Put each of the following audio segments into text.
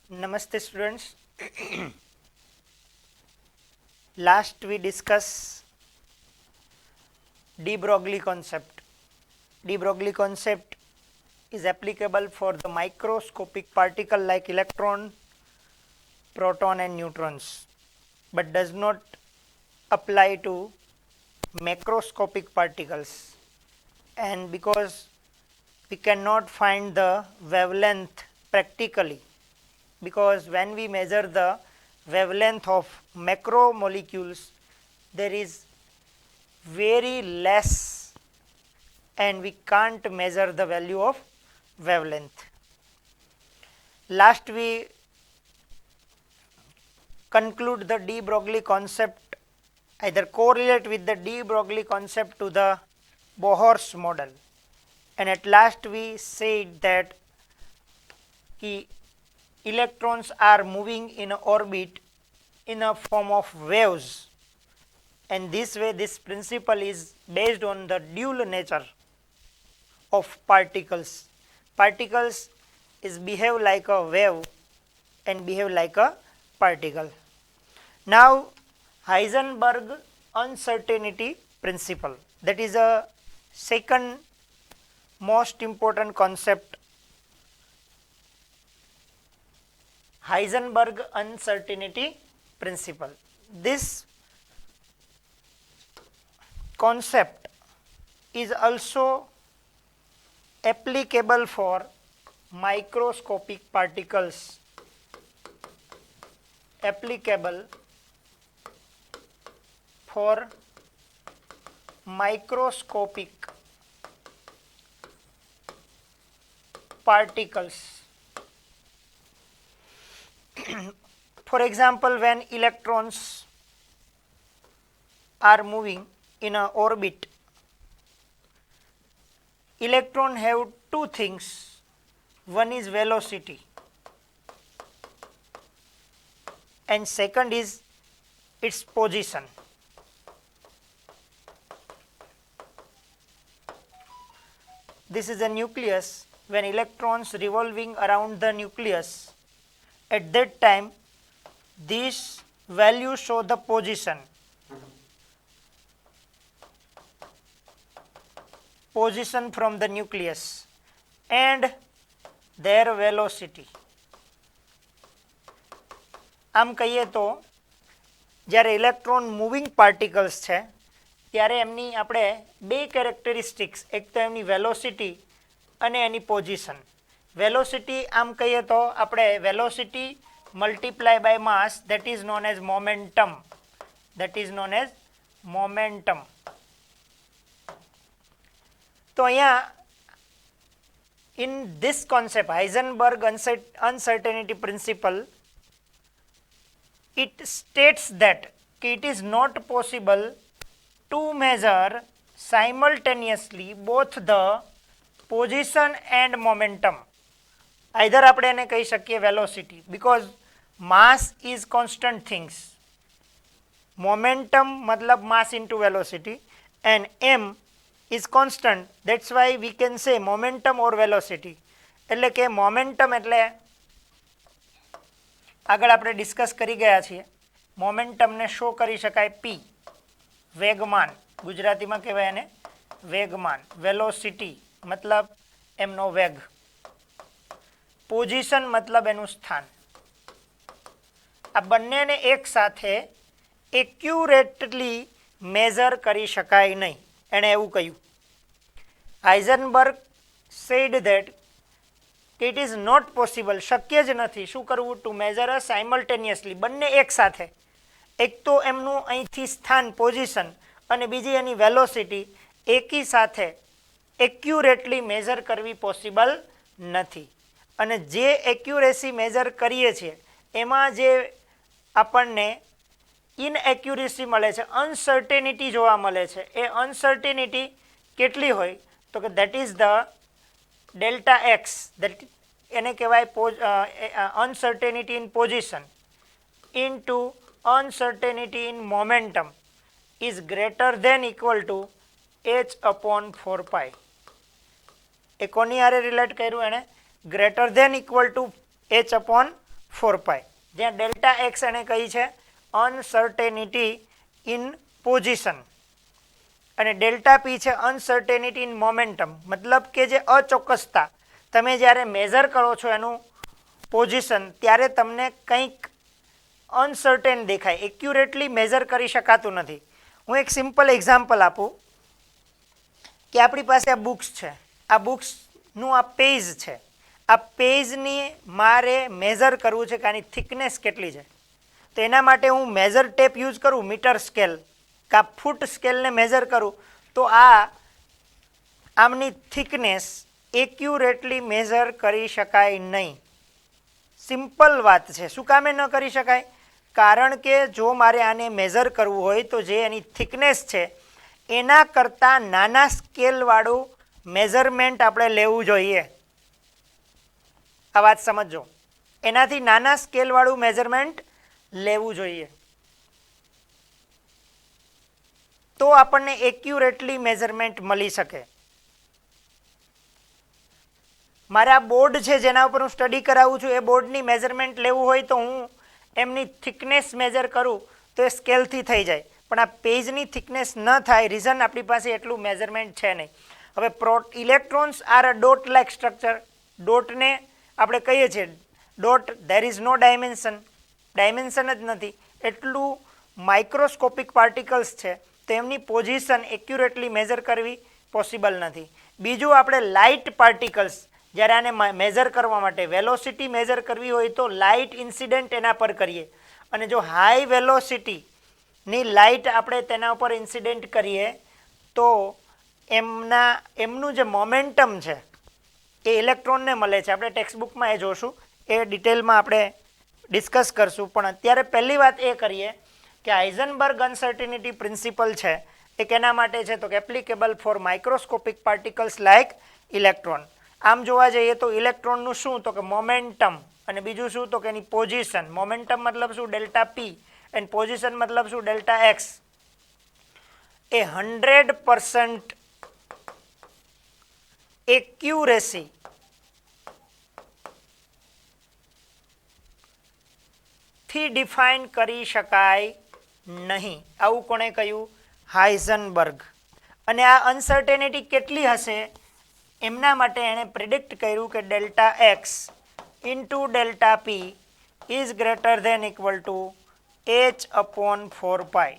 Namaste students. Last we discussed de Broglie concept. De Broglie concept is applicable for the microscopic particle like electron, proton and neutrons, but does not apply to macroscopic particles. And because we cannot find the wavelength practically, because when we measure the wavelength of macromolecules, there is very less and we can't measure the value of wavelength. Last we conclude the de Broglie concept, either correlate with the de Broglie concept to the Bohr's model, and at last we said that electrons are moving in orbit in a form of waves, and this way this principle is based on the dual nature of particles. Particles is behave like a wave and behave like a particle. Now Heisenberg uncertainty principle, that is a second most important concept. Heisenberg uncertainty principle. This concept is also applicable for microscopic particles, applicable for microscopic particles. For example, when electrons are moving in an orbit, electron have two things. One is velocity and second is its position. This is a nucleus. When electrons revolving around the nucleus, at that time these values show the position from the nucleus and their velocity. આમ કહીએ તો જ્યારે electron moving particles છે ત્યારે એમની આપણે બે characteristics, એક તો એમની વેલોસિટી અને એની પોઝિશન. વેલોસિટી આમ કહીએ તો આપણે velocity multiply by mass, that is known as momentum. તો અહીંયા in this concept, Heisenberg uncertainty principle, it states that it is not possible to measure simultaneously both the position and momentum. Either આપણે એને કહી શકીએ velocity, because mass is constant things. Momentum મતલબ mass into velocity and m is constant. That's why we can say momentum or velocity. એટલે કે momentum એટલે આગળ આપણે ડિસ્કસ કરી ગયા છીએ. મોમેન્ટમને શો કરી શકાય p, વેગમાન, ગુજરાતીમાં કહેવાય એને વેગમાન. વેલોસિટી મતલબ એમનો વેગ, પોઝિશન મતલબ એનું સ્થાન. આ બંનેને એક સાથે એક્યુરેટલી મેઝર કરી શકાય નહીં, એણે એવું કહ્યું. Heisenberg said that it is not possible, શક્ય જ નથી. શું કરવું? ટુ મેઝર અ સાયમલ્ટેનિયસલી, બંને એક સાથે. એક તો એમનું અહીંથી સ્થાન પોઝિશન અને બીજી એની વેલોસિટી એકી સાથે એક્યુરેટલી મેઝર કરવી પોસિબલ નથી. અને જે એક્યુરેસી મેઝર કરીએ છીએ એમાં જે આપણને ઇનએક્યુરેસી મળે છે, અનસર્ટેનિટી જોવા મળે છે, એ અનસર્ટેનિટી કેટલી હોય? તો કે that is the delta x, that એને કહેવાય uncertainty in position into uncertainty in momentum is greater than equal to h upon 4 pi. એ કોની હારે રિલેટ કર્યું? એને greater than equal to h upon 4 પાઈ, જ્યાં ડેલ્ટા એક્સ એને કહી છે અનસર્ટેનિટી ઇન પોઝિશન અને ડેલ્ટા પી છે અનસર્ટેનિટી ઇન મોમેન્ટમ, મતલબ કે જે અચોક્કસતા, તમે જ્યારે મેઝર કરો છો એનું પોઝિશન ત્યારે તમને કંઈક અનસર્ટેન દેખાય, એક્યુરેટલી મેઝર કરી શકાતું નથી. હું એક સિમ્પલ એક્ઝામ્પલ આપું કે આપણી પાસે આ બુક્સ છે, આ બુક્સનું આ પેજ છે, આ પેજની મારે મેઝર કરવું છે કે આની થિકનેસ કેટલી છે. તો એના માટે હું મેઝર ટેપ યુઝ કરું, મીટર સ્કેલ કે ફૂટ સ્કેલને મેઝર કરું, તો આમની થિકનેસ એક્યુરેટલી મેઝર કરી શકાય નહીં. સિમ્પલ વાત છે. શું કામે ન કરી શકાય? કારણ કે જો મારે આને મેઝર કરવું હોય તો જે એની થિકનેસ છે એના કરતાં નાના સ્કેલવાળું મેઝરમેન્ટ આપણે લેવું જોઈએ. આ વાત સમજો, એનાથી નાના સ્કેલવાળું મેઝરમેન્ટ લેવું જોઈએ, તો આપણને એક્યુરેટલી મેઝરમેન્ટ મળી શકે. મારા બોર્ડ છે જેના ઉપર હું સ્ટડી કરાવું છું, એ બોર્ડની મેઝરમેન્ટ લેવું હોય તો હું એમની થિકનેસ મેઝર કરું તો એ સ્કેલથી થઈ જાય, પણ આ પેજની થિકનેસ ન થાય, રીઝન આપણી પાસે એટલું મેઝરમેન્ટ છે નહીં. હવે electrons are a dot like structure, ડોટને આપણે કહીએ છીએ dot, there is no dimension, dimension જ નથી, એટલું માઇક્રોસ્કોપિક પાર્ટિકલ્સ છે, તો એમની પોઝિશન એક્યુરેટલી મેઝર કરવી પોસિબલ નથી. બીજું, આપણે લાઇટ પાર્ટિકલ્સ જ્યારે આને મેઝર કરવા માટે વેલોસિટી મેઝર કરવી હોય તો લાઇટ ઇન્સિડન્ટ એના પર કરીએ, અને જો હાઈ વેલોસિટીની લાઇટ આપણે તેના ઉપર ઇન્સિડન્ટ કરીએ તો એમનું જે મોમેન્ટમ છે એ ઇલેક્ટ્રોનને મળે છે. આપણે ટેક્સ્ટબુકમાં એ જોશું, એ ડિટેલમાં આપણે ડિસ્કસ કરશું, પણ અત્યારે પહેલી વાત એ કરીએ કે હાઇઝનબર્ગ અનસર્ટિનિટી પ્રિન્સિપલ છે એ કેના માટે છે, તો કે applicable for microscopic particles like electron. આમ જોવા જઈએ તો ઇલેક્ટ્રોનનું શું, તો કે મોમેન્ટમ, અને બીજું શું, તો કે એની પોઝિશન. મોમેન્ટમ મતલબ શું, ડેલ્ટા પી, એન્ડ પોઝિશન મતલબ શું, ડેલ્ટા એક્સ. એ 100% એક્યુરેસી થી ડિફાઇન કરી શકાય નહીં. આવું કોણે કહ્યું? હાઇઝનબર્ગ. અને આ અનસર્ટેનિટી કેટલી હશે એમના માટે એણે પ્રિડિક્ટ કર્યું કે delta x into delta P is greater than equal to h/4 pi.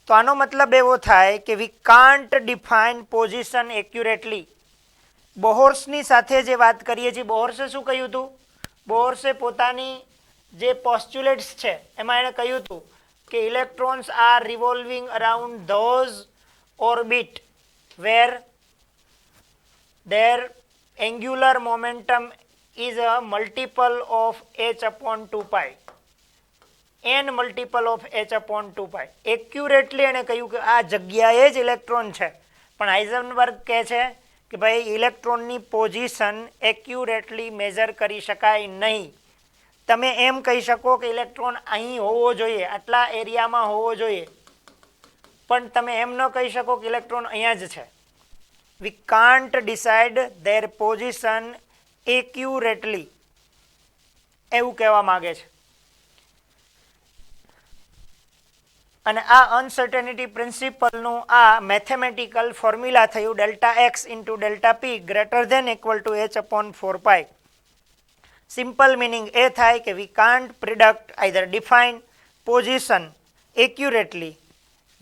તો આનો મતલબ એવો થાય કે we can't define position accurately. બોહર્સની સાથે જે વાત કરીએ છીએ, બોહર્સે શું કહ્યું હતું? બોહર્સે પોતાની જે પોસ્ચ્યુલેટ્સ છે એમાં એણે કહ્યું હતું કે electrons are revolving around those orbit where their angular momentum is a multiple of h/2 pi, n multiple of h/2 pi. Accurately એણે કહ્યું કે આ જગ્યાએ જ ઇલેક્ટ્રોન છે, પણ હાઇઝનબર્ગ કહે છે કે ભાઈ ઇલેક્ટ્રોનની પોઝિશન એક્યુરેટલી મેઝર કરી શકાય નહીં. તમે એમ કહી શકો કે ઇલેક્ટ્રોન અહીં હોવો જોઈએ, આટલા એરિયામાં હોવો જોઈએ, પણ તમે એમ ન કહી શકો કે ઇલેક્ટ્રોન અહીંયા જ છે. We can't decide their position accurately, એવું કહેવા માગે છે. અને આ અનસર્ટેનિટી પ્રિન્સિપલનું આ મેથેમેટિકલ ફોર્મ્યુલા થયું delta x into delta P greater than equal to h/4 pi. Simple meaning એ થાય કે we can't predict either define position accurately,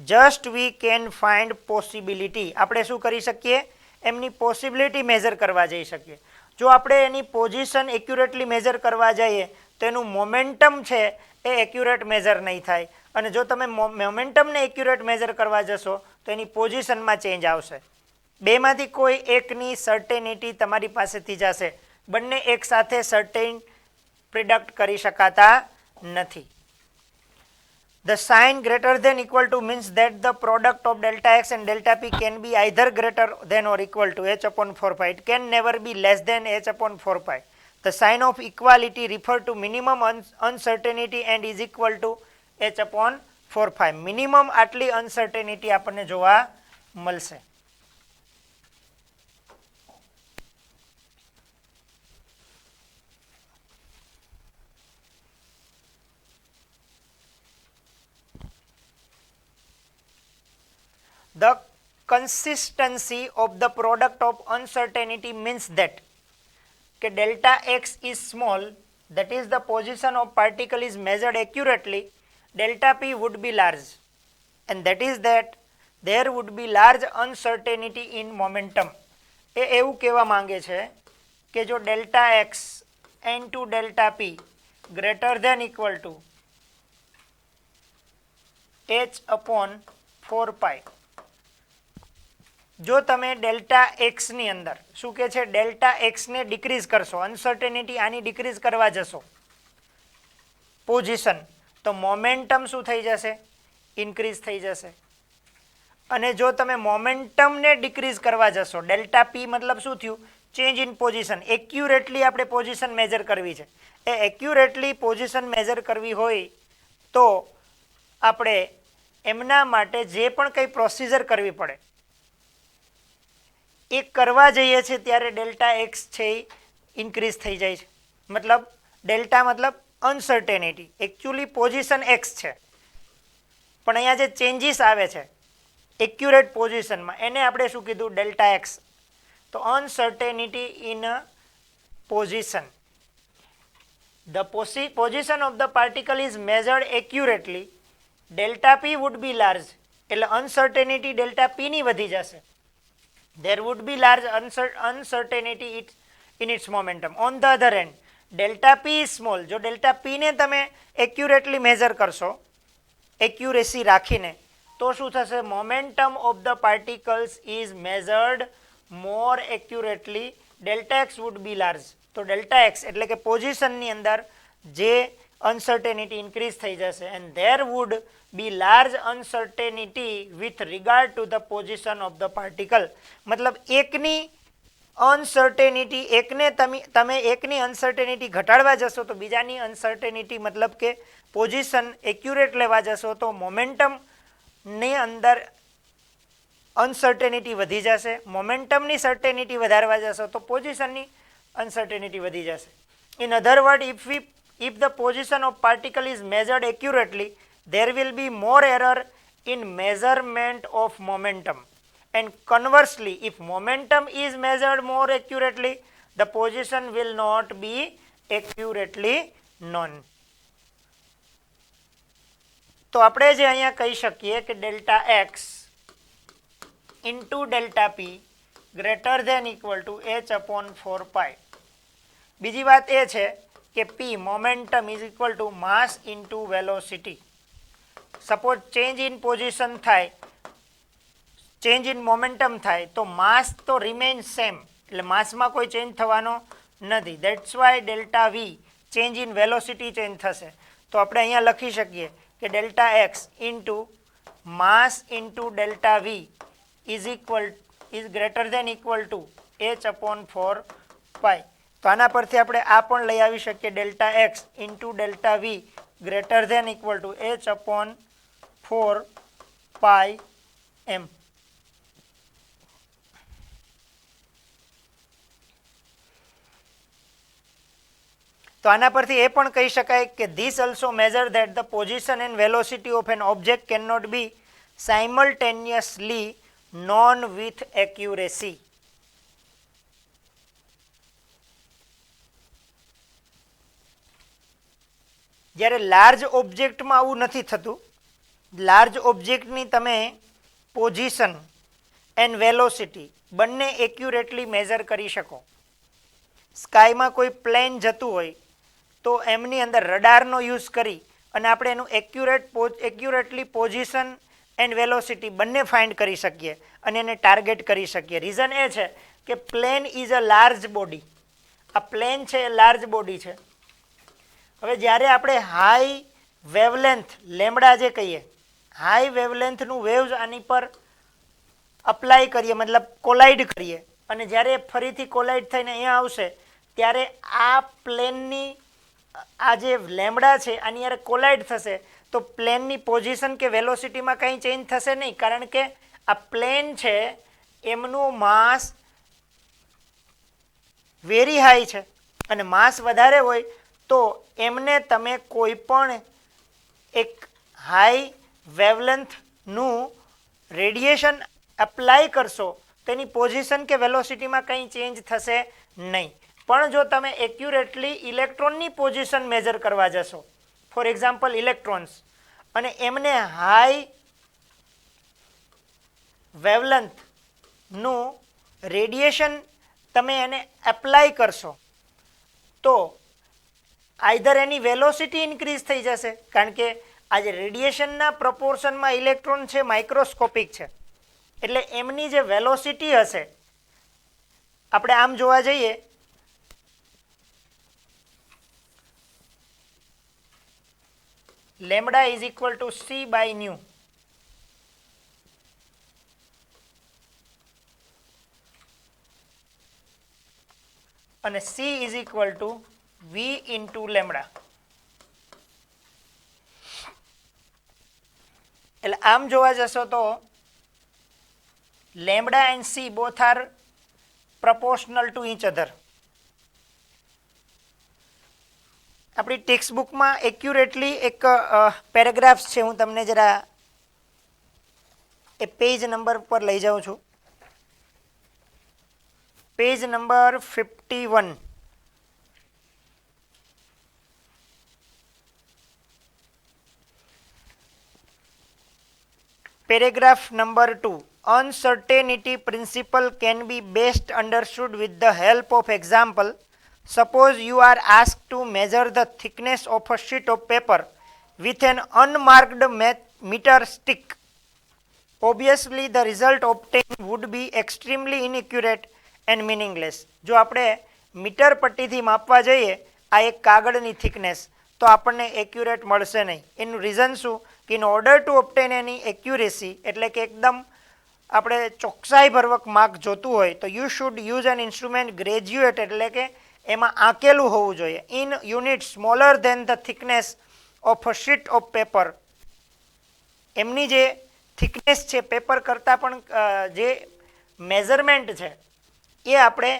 just we can find possibility. આપણે શું કરી શકીએ? એમની પોસિબિલિટી મેઝર કરવા જઈ શકીએ. જો આપણે એની પોઝિશન એક્યુરેટલી મેઝર કરવા જઈએ તો એનું મોમેન્ટમ છે એ એક્યુરેટ મેઝર નહીં થાય, અને જો તમે મોમેન્ટમને એક્યુરેટ મેઝર કરવા જશો તો એની પોઝિશનમાં ચેન્જ આવશે. બેમાંથી કોઈ એકની સર્ટેનિટી તમારી પાસેથી જશે, બંને એકસાથે સર્ટેન પ્રિડક્ટ કરી શકાતા નથી. The sign greater than equal to means that the product of delta x and delta p can be either greater than or equal to h/4 pi. It can never be less than h/4 pi. The sign of equality refer to minimum uncertainty and is equal to h/4 pi. Minimum આટલી uncertainty આપણને જોવા મળશે. consistency of the product of uncertainty means that કે delta x is small, that is the position of particle is measured accurately, delta p would be large, and that is that there would be large uncertainty in momentum. એ એવું કહેવા માંગે છે કે જો delta x into delta p greater than equal to h upon 4 pi, જો તમે delta એક્સની અંદર શું કહે છે ડેલ્ટા એક્સને ડિક્રીઝ કરશો, અનસર્ટેનિટી આની ડિક્રીઝ કરવા જશો પોઝિશન, તો મોમેન્ટમ શું થઈ જશે ઇન્ક્રીઝ થઈ જશે. અને જો તમે મોમેન્ટમને ડિક્રીઝ કરવા જશો, ડેલ્ટા પી મતલબ શું થયું ચેન્જ ઇન પોઝિશન, એક્યુરેટલી આપણે પોઝિશન મેજર કરવી છે. એ એક્યુરેટલી પોઝિશન મેજર કરવી હોય તો આપણે એમના માટે જે પણ કંઈ પ્રોસિજર કરવી પડે એ કરવા જઈએ છીએ ત્યારે ડેલ્ટા એક્સ છે એ ઇન્ક્રીઝ થઈ જાય છે. મતલબ ડેલ્ટા મતલબ અનસર્ટેનિટી, એકચ્યુઅલી પોઝિશન એક્સ છે પણ અહીંયા જે ચેન્જીસ આવે છે એક્યુરેટ પોઝિશનમાં એને આપણે શું કીધું ડેલ્ટા એક્સ. તો uncertainty in position, the position of the particle is measured accurately, delta p would be large, એટલે uncertainty delta p ની વધી જશે. There would be large uncertainty in its momentum. On the other hand, delta p is small, જો delta p ને તમે accurately measure કરશો, accuracy રાખીને, તો શું થશે momentum of the particles is measured more accurately, delta x would be large. તો delta x એટલે કે પોઝિશનની અંદર જે અનસર્ટેનિટી ઇન્ક્રીઝ થઈ જશે, and there would be large uncertainty with regard to the position of the particle. મતલબ એકની uncertainty એકને તમે એકની અનસર્ટેનિટી ઘટાડવા જશો તો બીજાની અનસર્ટેનિટી મતલબ કે પોઝિશન એક્યુરેટ લેવા જશો તો મોમેન્ટમની અંદર અનસર્ટેનિટી વધી જશે, મોમેન્ટમની સર્ટેનિટી વધારવા જશો તો પોઝિશનની uncertainty વધી જશે. In other words, if the position of particle is measured accurately, there will be more error in measurement of momentum, and conversely, if momentum is measured more accurately, the position will not be accurately known. તો આપણે જે અહીંયા કહી શકીએ કે delta x into delta P greater than equal to h upon 4 pi. બીજી વાત એ છે કે P momentum is equal to mass into velocity. Suppose change in position થાય, ચેન્જ ઇન મોમેન્ટમ થાય તો માસ તો રિમેઇન સેમ, એટલે માસમાં કોઈ ચેન્જ થવાનો નથી. That's why delta v change in velocity change થશે. તો આપણે અહીંયા લખી શકીએ કે delta x into mass into delta v is greater than equal to h upon 4 pi. તો આના પરથી આપણે આ પણ લઈ આવી શકીએ delta x into delta V greater than equal to h upon 4 pi m. તો આના પરથી એ પણ કહી શકાય કે this also measure that the position and velocity of an object can not be simultaneously known with accuracy. જ્યારે large ઓબ્જેક્ટમાં આવું નથી થતું. લાર્જ ઓબ્જેક્ટની તમે પોઝિશન એન્ડ વેલોસિટી બંને એક્યુરેટલી મેજર કરી શકો. સ્કાયમાં કોઈ પ્લેન જતું હોય તો એમની અંદર રડારનો યુઝ કરી અને આપણે એનું એક્યુરેટલી પોઝિશન એન્ડ વેલોસિટી બંને ફાઇન્ડ કરી શકીએ અને એને ટાર્ગેટ કરી શકીએ. રીઝન એ છે કે plane is a large body. આ પ્લેન છે એ લાર્જ બોડી છે. હવે જ્યારે આપણે હાઈ વેવલેન્થ લેમડા જે કહીએ, હાઈ વેવલેન્થનું વેવ્સ આની પર અપ્લાય કરીએ, મતલબ કોલાઇડ કરીએ, અને જ્યારે ફરીથી કોલાઇડ થઈને અહીંયા આવશે ત્યારે આ પ્લેનની આ જે લેમડા છે આની યારે કોલાઇડ થશે તો પ્લેનની પોઝિશન કે વેલોસિટીમાં કંઈ ચેન્જ થશે નહીં, કારણ કે આ પ્લેન છે એમનું માસ વેરી હાઈ છે અને માસ વધારે હોય તો એમને તમે કોઈ પણ એક હાઈ વેવલેન્થનું રેડિયેશન એપ્લાય કરશો તેની પોઝિશન કે વેલોસિટીમાં કંઈ ચેન્જ થશે નહીં. પણ જો તમે એક્યુરેટલી ઇલેક્ટ્રોનની પોઝિશન મેજર કરવા જશો, ફોર એક્ઝામ્પલ ઇલેક્ટ્રોન્સ, અને એમને હાઈ વેવલેન્થનું રેડિયેશન તમે એને એપ્લાય કરશો તો આઈધર એની વેલોસિટી ઇન્ક્રીઝ થઈ જશે, કારણ કે આજે રેડિયેશનના પ્રપોર્શનમાં ઇલેક્ટ્રોન છે માઇક્રોસ્કોપિક છે, એટલે એમની જે વેલોસિટી હશે, આપણે આમ જોવા જઈએ lambda is equal to C by nu, અને C is equal to V into lambda. એટલે આમ જોવા જશો તો lambda and C both are proportional to each other. આપણી ટેક્સ્ટ બુકમાં એક્યુરેટલી એક પેરેગ્રાફ છે, હું તમને જરા એ પેજ નંબર પર લઈ જાઉં છું. Page number 51. Paragraph number 2. Uncertainty principle can be best understood with the help of example. Suppose you are asked to measure the thickness of a sheet of paper with an unmarked meter stick. Obviously, the result obtained would be extremely inaccurate and meaningless. જો આપણે metre પટ્ટીથી માપવા જઈએ આ એક કાગળની thickness, તો આપણને accurate મળશે નહીં. એનું રીઝન શું? કે in order to obtain any accuracy, એટલે કે એકદમ આપણે ચોકસાઈપૂર્વક માર્ક જોતું હોય તો you should use an instrument graduate, એટલે કે એમાં આંકેલું હોવું જોઈએ, in unit smaller than the thickness of a sheet of paper. એમની જે થિકનેસ છે પેપર કરતાં પણ જે મેઝરમેન્ટ છે એ આપણે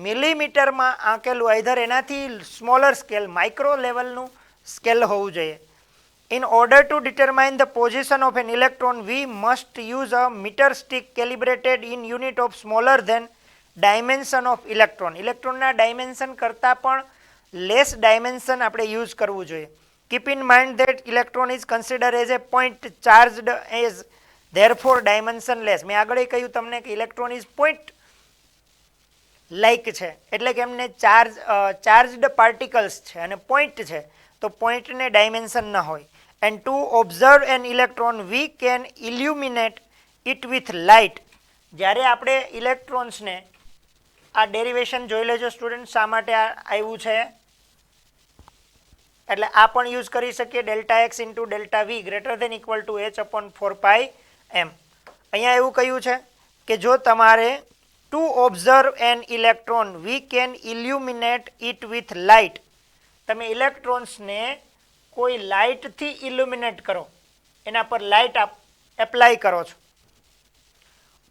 મિલીમીટરમાં આંકેલું, આઈધર એનાથી સ્મોલર સ્કેલ માઇક્રો લેવલનું સ્કેલ હોવું જોઈએ. In order to determine the position of an electron, we must use a meter stick calibrated in unit of smaller than dimension of electron. ઇલેક્ટ્રોનના dimension કરતાં પણ less dimension આપણે use કરવું જોઈએ. Keep in mind that electron is considered as a point charged as therefore dimensionless. મેં આગળ કહ્યું તમને કે ઇલેક્ટ્રોન ઇઝ પોઈન્ટ લાઇક છે, એટલે કે એમને ચાર્જડ પાર્ટિકલ્સ છે અને પોઈન્ટ છે, તો પોઈન્ટને ડાયમેન્શન ન હોય. And to observe an electron we can illuminate it with light. જ્યારે આપણે ઇલેક્ટ્રોન્સને, આ ડેરિવેશન જોઈ લેજો સ્ટુડન્ટ, શા માટે આવ્યું છે, એટલે આ પણ યુઝ કરી શકીએ, delta x into delta V greater than equal to h upon 4πm. અહીંયા એવું કહ્યું છે કે જો તમારે to observe an electron we can illuminate it with light, તમે ઇલેક્ટ્રોન્સને કોઈ લાઇટથી ઇલ્યુમિનેટ કરો, એના પર લાઇટ એપ્લાય કરો છો,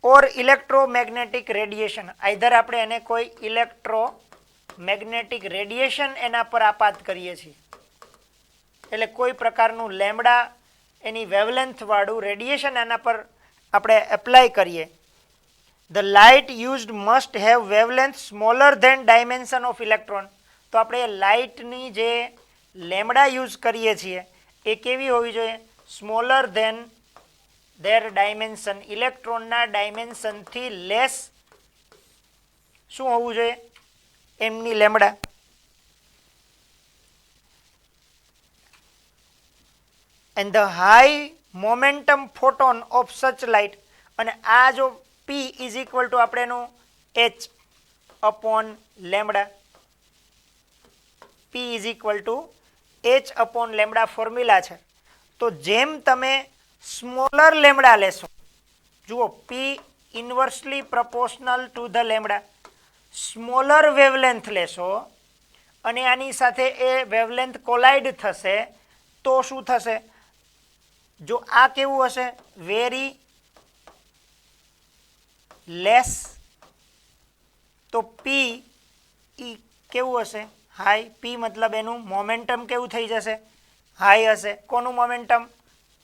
ઓર ઇલેક્ટ્રોમેગ્નેટિક રેડિયેશન, આઈધર આપણે એને કોઈ ઇલેક્ટ્રોમેગ્નેટિક રેડિયેશન એના પર આપાત કરીએ છીએ, એટલે કોઈ પ્રકારનું લેમ્ડા એની વેવલેન્થવાળું રેડિયેશન એના પર આપણે એપ્લાય કરીએ. The light used must have wavelength smaller than dimension of electron. તો આપણે લાઇટની જે લેમ્ડા યુઝ કરીએ છીએ એ કેવી હોવી જોઈએ? સ્મોલર ધેન ધેર ડાયમેન્શન, ઇલેક્ટ્રોનના ડાયમેન્શનથી લેસ શું હોવું જોઈએ? એમની lambda. And the high momentum photon of such light, અને આ જો P is equal to આપણે એનું H upon lambda, P is equal to H upon lambda formula છે. તો જેમ તમે સ્મોલર લેમ્ડા લેશો, જુઓ P inversely proportional to the lambda, smaller wavelength લેશો અને આની સાથે એ વેવલેન્થ કોલાઇડ થશે તો શું થશે? જો આ કેવું હશે? વેરી લેસ, તો P કેવું હશે? હાઈ. P મતલબ એનું મોમેન્ટમ કેવું થઈ જશે? હાઈ હશે. કોનું મોમેન્ટમ?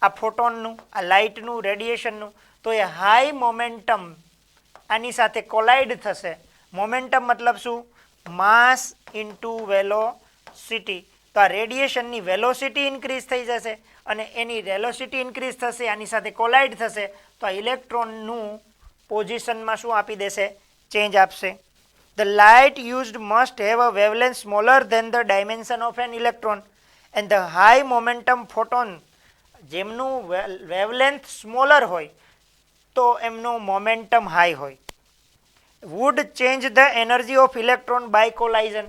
આ ફોટોનનું, આ લાઇટનું, રેડિયેશનનું. તો એ હાઈ મોમેન્ટમ આની સાથે કોલાઇડ થશે. મોમેન્ટમ મતલબ શું? માસ ઇન્ટુ વેલોસિટી. તો આ રેડિયેશનની વેલોસિટી ઇન્ક્રીઝ થઈ જશે અને એની વેલોસિટી ઇન્ક્રીઝ થશે, આની સાથે કોલાઇડ થશે તો આ ઇલેક્ટ્રોનનું પોઝિશનમાં શું આપી દેશે? ચેન્જ આપશે. The light used must have a wavelength smaller than the dimension of an electron and the high momentum photon જેમનું વેવલેન્થ સ્મોલર હોય તો એમનું મોમેન્ટમ હાઈ હોય. would change the energy of electron by collision.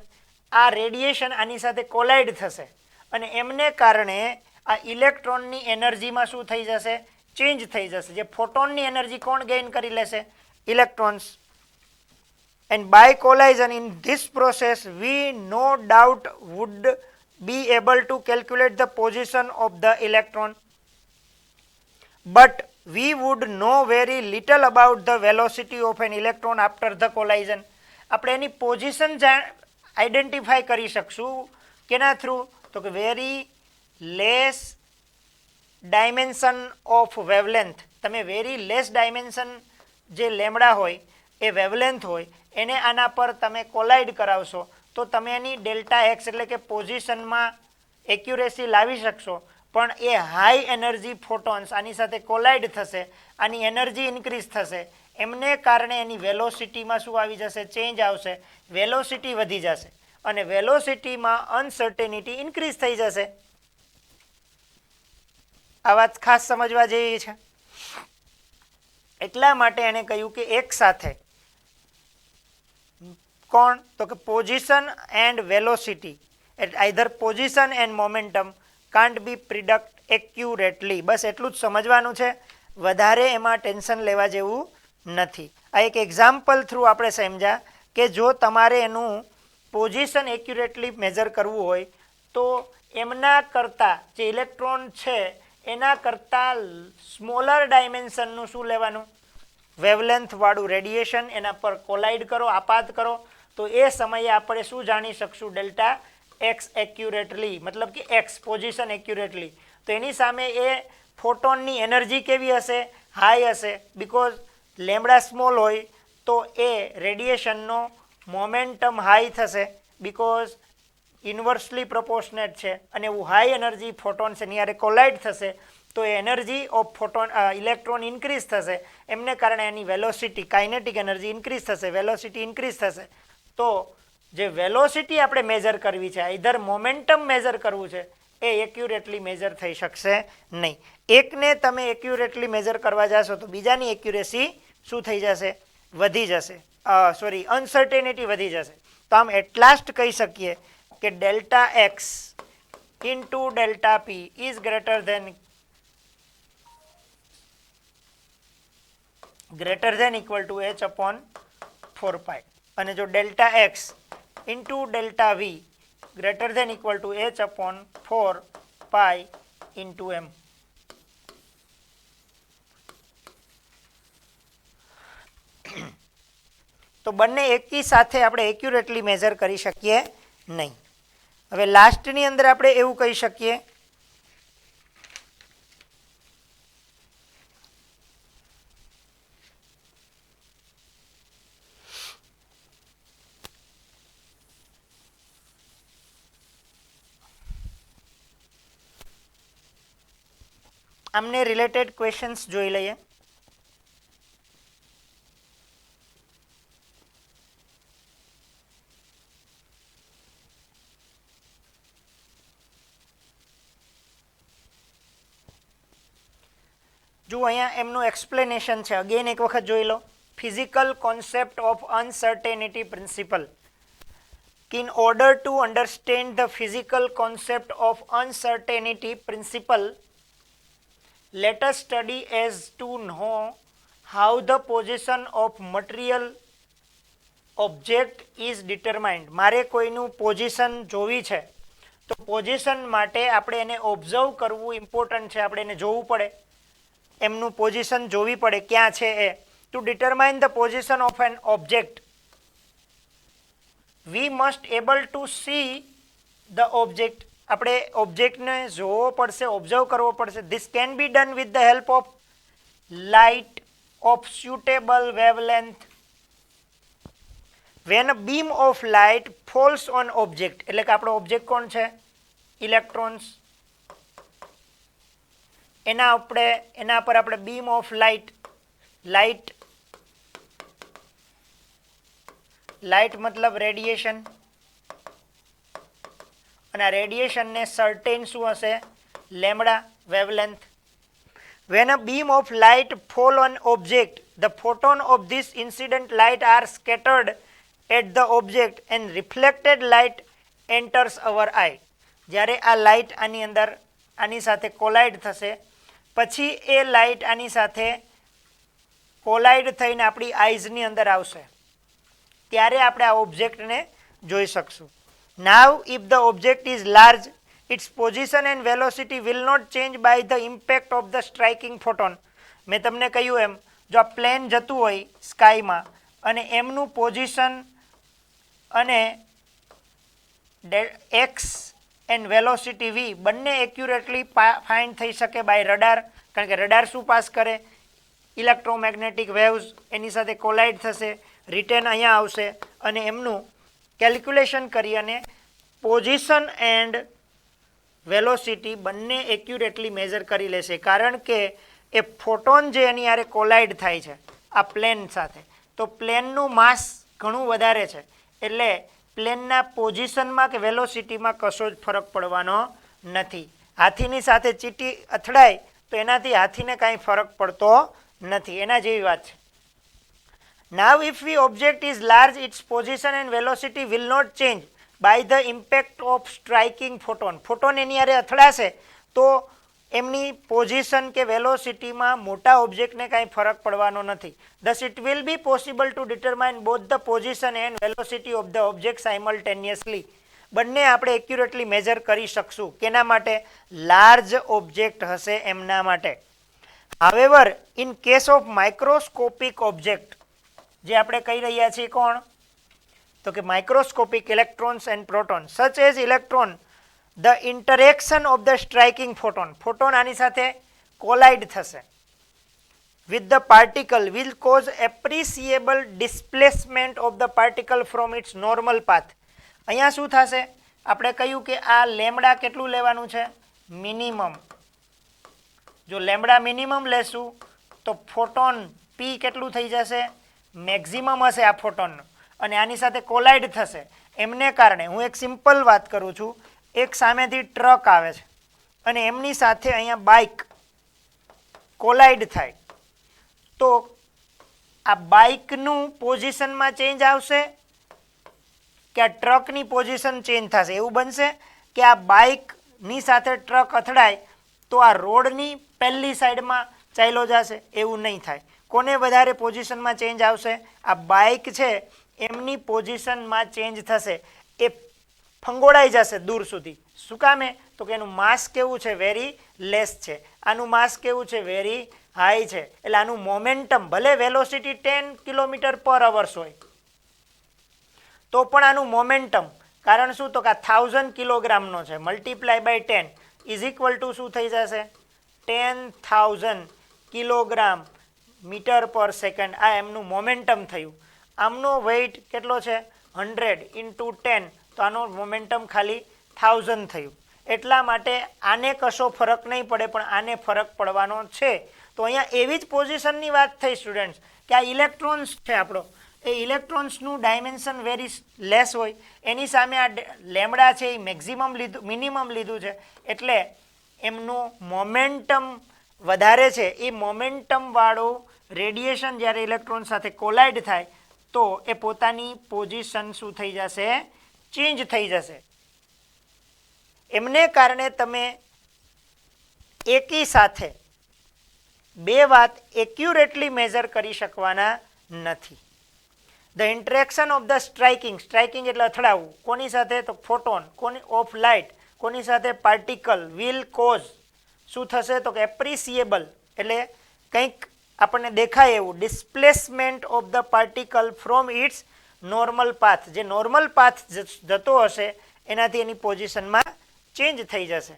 આ radiation આની સાથે કોલાઇડ થશે અને એમને કારણે આ ઇલેક્ટ્રોનની એનર્જીમાં શું થઈ જશે? ચેન્જ થઈ જશે. જે ફોટોનની એનર્જી કોણ ગેઇન કરી લેશે? Electrons. And by collision in this process we no doubt would be able to calculate the position of the electron, but we would know very little about the velocity of an electron after the collision. આપણે એની position identify કરી શકશું કેના through? તો કે very less dimension of wavelength. તમે very less dimension જે lambda હોય એ વેવલેન્થ હોય એને આના પર તમે કોલાઇડ કરાવશો તો તમે એની ડેલ્ટા એક્સ એટલે કે પોઝિશનમાં એક્યુરેસી લાવી શકશો. પણ એ હાઈ એનર્જી ફોટોન્સ આની સાથે કોલાઇડ થશે, આની એનર્જી ઇન્ક્રીઝ થશે, એમને કારણે એની વેલોસિટીમાં શું આવી જશે? ચેન્જ આવશે. વેલોસિટી વધી જશે અને વેલોસિટીમાં અનસર્ટેનિટી ઇન્ક્રીઝ થઈ જશે. આ વાત ખાસ સમજવા જેવી છે. એટલા માટે એણે કહ્યું કે એક સાથે કોણ? તો કે position and velocity, either position and momentum can't be predict accurately. બસ એટલું જ સમજવાનું છે, વધારે એમાં ટેન્શન લેવા જેવું નથી. આ એક એક્ઝામ્પલ થ્રુ આપણે સમજ્યા કે જો તમારે એનું પોઝિશન એક્યુરેટલી મેઝર કરવું હોય તો એમના કરતાં જે ઇલેક્ટ્રોન છે એના કરતાં સ્મોલર ડાયમેન્શનનું શું લેવાનું? વેવલેન્થવાળું રેડિયેશન એના પર કોલાઇડ કરો, આપાત કરો તો એ સમયે આપણે શું જાણી શકશું? ડેલ્ટા એક્સ એક્યુરેટલી, મતલબ કે એક્સ પોઝિશન એક્યુરેટલી. તો એની સામે એ ફોટોનની એનર્જી કેવી હશે? હાઈ હશે. બિકોઝ લેમડા સ્મોલ હોય તો એ રેડિયેશનનો મોમેન્ટમ હાઈ થશે બિકોઝ ઇન્વર્સલી પ્રોપોર્શનેટ છે અને એવું હાઈ એનર્જી ફોટોન્સ એની હારે કોલાઇડ થશે તો એ energy of photon electron increase થશે. એમને કારણે એની વેલોસિટી કાઇનેટિક એનર્જી ઇન્ક્રીઝ થશે, વેલોસિટી ઇન્ક્રીઝ થશે. તો જે વેલોસિટી આપણે મેઝર કરવી છે, આઈધર મોમેન્ટમ મેઝર કરવું છે, એ એક્યુરેટલી મેઝર થઈ શકશે નહીં. એકને તમે એક્યુરેટલી મેઝર કરવા જશો તો બીજાની એક્યુરેસી શું થઈ જશે? વધી જશે. અનસર્ટેનિટી વધી જશે. તો આમ એટલાસ્ટ કહી શકીએ કે delta x into delta P is greater than equal to h upon 4π. અને જો delta x into delta V greater than equal to h upon 4π into M. તો બંને એકી સાથે આપણે એક્યુરેટલી મેઝર કરી શકીએ નહીં. હવે લાસ્ટની અંદર આપણે એવું કહી શકીએ આમને રિલેટેડ ક્વેશ્ચન્સ જોઈ લઈએ. જો અહીંયા એમનું એક્સપ્લેનેશન છે, અગેન એક વખત જોઈ લો. Physical concept of uncertainty principle. In order to understand the physical concept of uncertainty principle, let us study as to know how the position of material object is determined. મારે કોઈનું position જોવી છે તો position માટે આપણે એને observe કરવું important છે. આપણે એને જોવું પડે, એમનું પોઝિશન જોવી પડે ક્યાં છે એ. To determine the position of an object we must able to see the object. આપણે ઓબ્જેક્ટને જોવો પડશે, ઓબ્ઝર્વ કરવો પડશે. This can be done with the help of light of suitable wavelength when a beam of light falls on object, એટલે કે આપણો object કોણ છે? ઇલેક્ટ્રોન્સ. એના પર આપણે બીમ ઓફ લાઇટ મતલબ રેડિયેશન, અને આ રેડિયેશનને સર્ટેન શું હશે? Lambda wavelength. When a beam of light fall on object, the photon of this incident light are scattered at the object and reflected light enters our eye. જ્યારે આ light આની સાથે કોલાઇડ થશે, પછી એ લાઇટ આની સાથે કોલાઇડ થઈને આપણી આઈઝની અંદર આવશે, ત્યારે આપણે આ ઓબ્જેક્ટને જોઈ શકશું. Now if the object is large, its position and velocity will not change by the impact of the striking photon. મેં તમને કહ્યું એમ, જો આ પ્લેન જતું હોય સ્કાયમાં અને એમનું પોઝિશન અને એક્સ એન્ડ વેલોસિટી વી બંને એક્યુરેટલી ફાઇન્ડ થઈ શકે બાય રડાર, કારણ કે રડાર શું પાસ કરે? ઇલેક્ટ્રોમેગ્નેટિક વેવ્સ એની સાથે કોલાઇડ થશે, રિટર્ન અહીંયા આવશે અને એમનું કેલ્ક્યુલેશન કરી અને પોઝિશન એન્ડ વેલોસિટી બંને એક્યુરેટલી મેઝર કરી લેશે. કારણ કે એ ફોટોન જે એની હારે કોલાઇડ થાય છે આ પ્લેન સાથે, તો પ્લેનનું માસ ઘણું વધારે છે, એટલે પ્લેનના પોઝિશનમાં કે વેલોસિટીમાં કશો જ ફરક પડવાનો નથી. હાથીની સાથે ચીંટી અથડાય તો એનાથી હાથીને કાંઈ ફરક પડતો નથી, એના જેવી વાત છે. Now if the object is large, its position and velocity will not change by the impact of striking photon. Photon એની હારે અથડાશે તો એમની પોઝિશન કે વેલોસિટીમાં મોટા ઓબ્જેક્ટને કાંઈ ફરક પડવાનો નથી. Thus it will be possible to determine both the position and velocity of the object simultaneously. બંને આપણે એક્યુરેટલી મેજર કરી શકશું. કેના માટે? લાર્જ ઓબ્જેક્ટ હશે એમના માટે. However, in case of microscopic object, જે આપણે કહી રહ્યા છીએ કોણ? તો કે microscopic electrons and proton, such as electron, the interaction of the striking photon આની સાથે કોલાઇડ થશે with the particle will cause appreciable displacement of the particle from its normal path. અહીંયા શું થશે? આપણે કહ્યું કે આ લેમ્બડા કેટલું લેવાનું છે? મિનિમમ. જો લેમ્બડા મિનિમમ લેશું તો ફોટોન પી કેટલું થઈ જશે? મેક્સિમમ હશે આ ફોટોનનું, અને આની સાથે કોલાઇડ થશે. એમને કારણે હું એક સિમ્પલ વાત કરું છું, એક સામેથી ટ્રક આવે છે અને એમની સાથે અહીંયા બાઇક કોલાઇડ થાય, તો આ બાઇકનું પોઝિશનમાં ચેન્જ આવશે કે આ ટ્રકની પોઝિશન ચેન્જ થશે? એવું બનશે કે આ બાઇકની સાથે ટ્રક અથડાય તો આ રોડની પહેલી સાઈડમાં ચાલ્યો જશે? એવું નહીં થાય. કોને વધારે પોઝિશનમાં ચેન્જ આવશે? આ બાઇક છે એમની પોઝિશનમાં ચેન્જ થશે, એ ફંગોળાઈ જશે દૂર સુધી. શું કામે? તો કે એનું માસ કેવું છે? વેરી લેસ છે. આનું માસ કેવું છે? વેરી હાઈ છે. એટલે આનું મોમેન્ટમ ભલે વેલોસિટી 10 કિલોમીટર પર અવર્સ હોય તો પણ આનું મોમેન્ટમ, કારણ શું? તો કે આ 1000 કિલોગ્રામનો છે, multiply by 10 is equal to શું થઈ જશે? 10,000 કિલોગ્રામ મીટર પર સેકન્ડ. આ એમનું મોમેન્ટમ થયું. આમનો વેઇટ કેટલો છે? 100 ઇન્ટુ 10, તો આનો મોમેન્ટમ ખાલી 1000 થયું. એટલા માટે આને કશો ફરક નહીં પડે, પણ આને ફરક પડવાનો છે. તો અહીંયા એવી જ પોઝિશનની વાત થઈ સ્ટુડન્ટ્સ કે આ ઇલેક્ટ્રોન્સ છે આપણો, એ ઇલેક્ટ્રોન્સનું ડાયમેન્શન વેરી લેસ હોય, એની સામે આ લેમ્બડા છે એ મિનિમમ લીધું છે, એટલે એમનું મોમેન્ટમ વધારે છે. એ મોમેન્ટમવાળું રેડિયેશન જ્યારે ઇલેક્ટ્રોન સાથે કોલાઇડ થાય તો એ પોતાની પોઝિશન શું થઈ જશે? ચેન્જ થઈ જશે. એમને કારણે તમે એકી સાથે બે વાત એક્યુરેટલી મેઝર કરી શકવાના નથી. The interaction of the striking એટલે અથડાવવું, કોની સાથે? તો ફોટોન, કોની ઓફ લાઇટ, કોની સાથે? પાર્ટિકલ, વિલ કોઝ શું થશે? તો કે એપ્રિસિએબલ એટલે કંઈક આપણને દેખાય એવું displacement of the particle from its normal path. જે નોર્મલ પાથ જતો હશે એનાથી એની પોઝિશનમાં ચેન્જ થઈ જશે.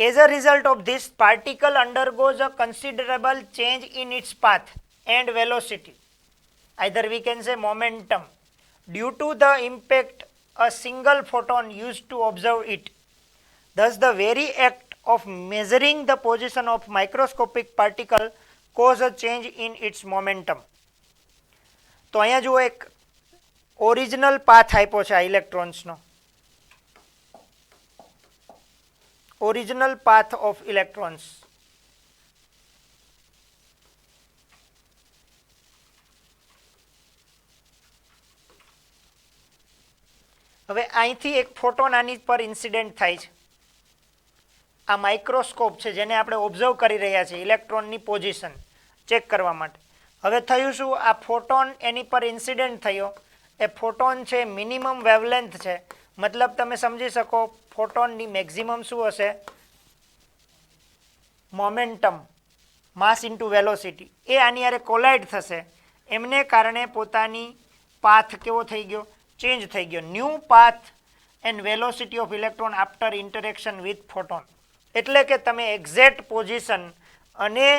As a result of this, particle undergoes a considerable change in its path and velocity. Either we can say momentum due to the impact a single photon used to observe it. Thus, the very act of measuring the position of microscopic particle cause a change in its momentum. તો અહીંયા જુઓ એક original path આપ્યો છે આ ઇલેક્ટ્રોન્સનો. Original path of electrons. હવે અહીંથી એક ફોટોન આની પર ઇન્સિડેન્ટ થાય છે. આ માઇક્રોસ્કોપ છે જેને આપણે ઓબ્ઝર્વ કરી રહ્યા છીએ ઇલેક્ટ્રોનની પોઝિશન ચેક કરવા માટે. હવે થયું શું, આ ફોટોન એની પર ઇન્સિડેન્ટ થયો. એ ફોટોન છે મિનિમમ વેવલેન્થ છે, મતલબ તમે સમજી શકો ફોટોનની મેક્સિમમ શું હશે, મોમેન્ટમ, માસ ઇન્ટુ વેલોસિટી. એ આની હારે કોલાઇડ થશે, એમને કારણે પોતાની પાથ કેવો થઈ ગયો, ચેન્જ થઈ ગયો. New path and velocity of electron after interaction with photon. એટલે કે તમે એક્ઝેક્ટ પોઝિશન અને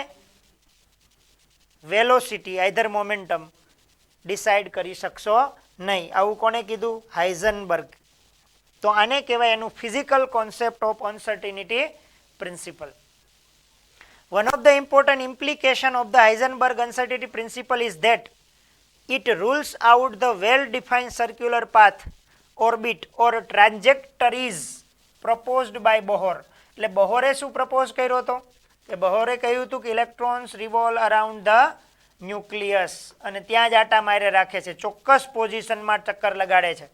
વેલોસિટી આઈધર મોમેન્ટમ ડિસાઇડ કરી શકશો નહીં. આવું કોને કીધું? હાઇઝનબર્ગ. તો આને કહેવાય એનું physical concept of uncertainty principle. One of the important implications of the Heisenberg uncertainty principle is that it rules out the well-defined circular path, orbit or trajectories proposed by Bohr. એટલે બોહરે શું propose કર્યો હતો કે બોહરે કહ્યું હતું કે electrons revolve around the nucleus અને ત્યાં જ આટા મારે રાખે છે, ચોક્કસ પોઝિશનમાં ચક્કર લગાડે છે.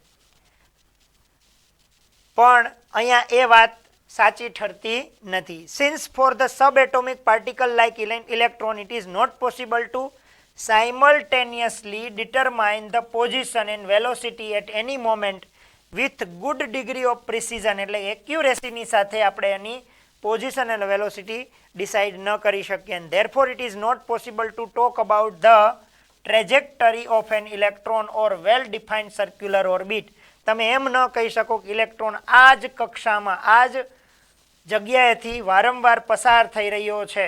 પણ અહીંયા એ વાત સાચી ઠરતી નથી. Since for the subatomic particle like electron it is not possible to simultaneously determine the position and velocity at any moment with good degree of precision. એટલે એક્યુરેસીની સાથે આપણે એની પોઝિશન અને વેલોસિટી ડિસાઇડ ન કરી શકીએ. And therefore it is not possible to talk about the trajectory of an electron or well defined circular orbit. તમે એમ ન કહી શકો કે ઇલેક્ટ્રોન આ જ કક્ષામાં આ જ જગ્યાએથી વારંવાર પસાર થઈ રહ્યો છે.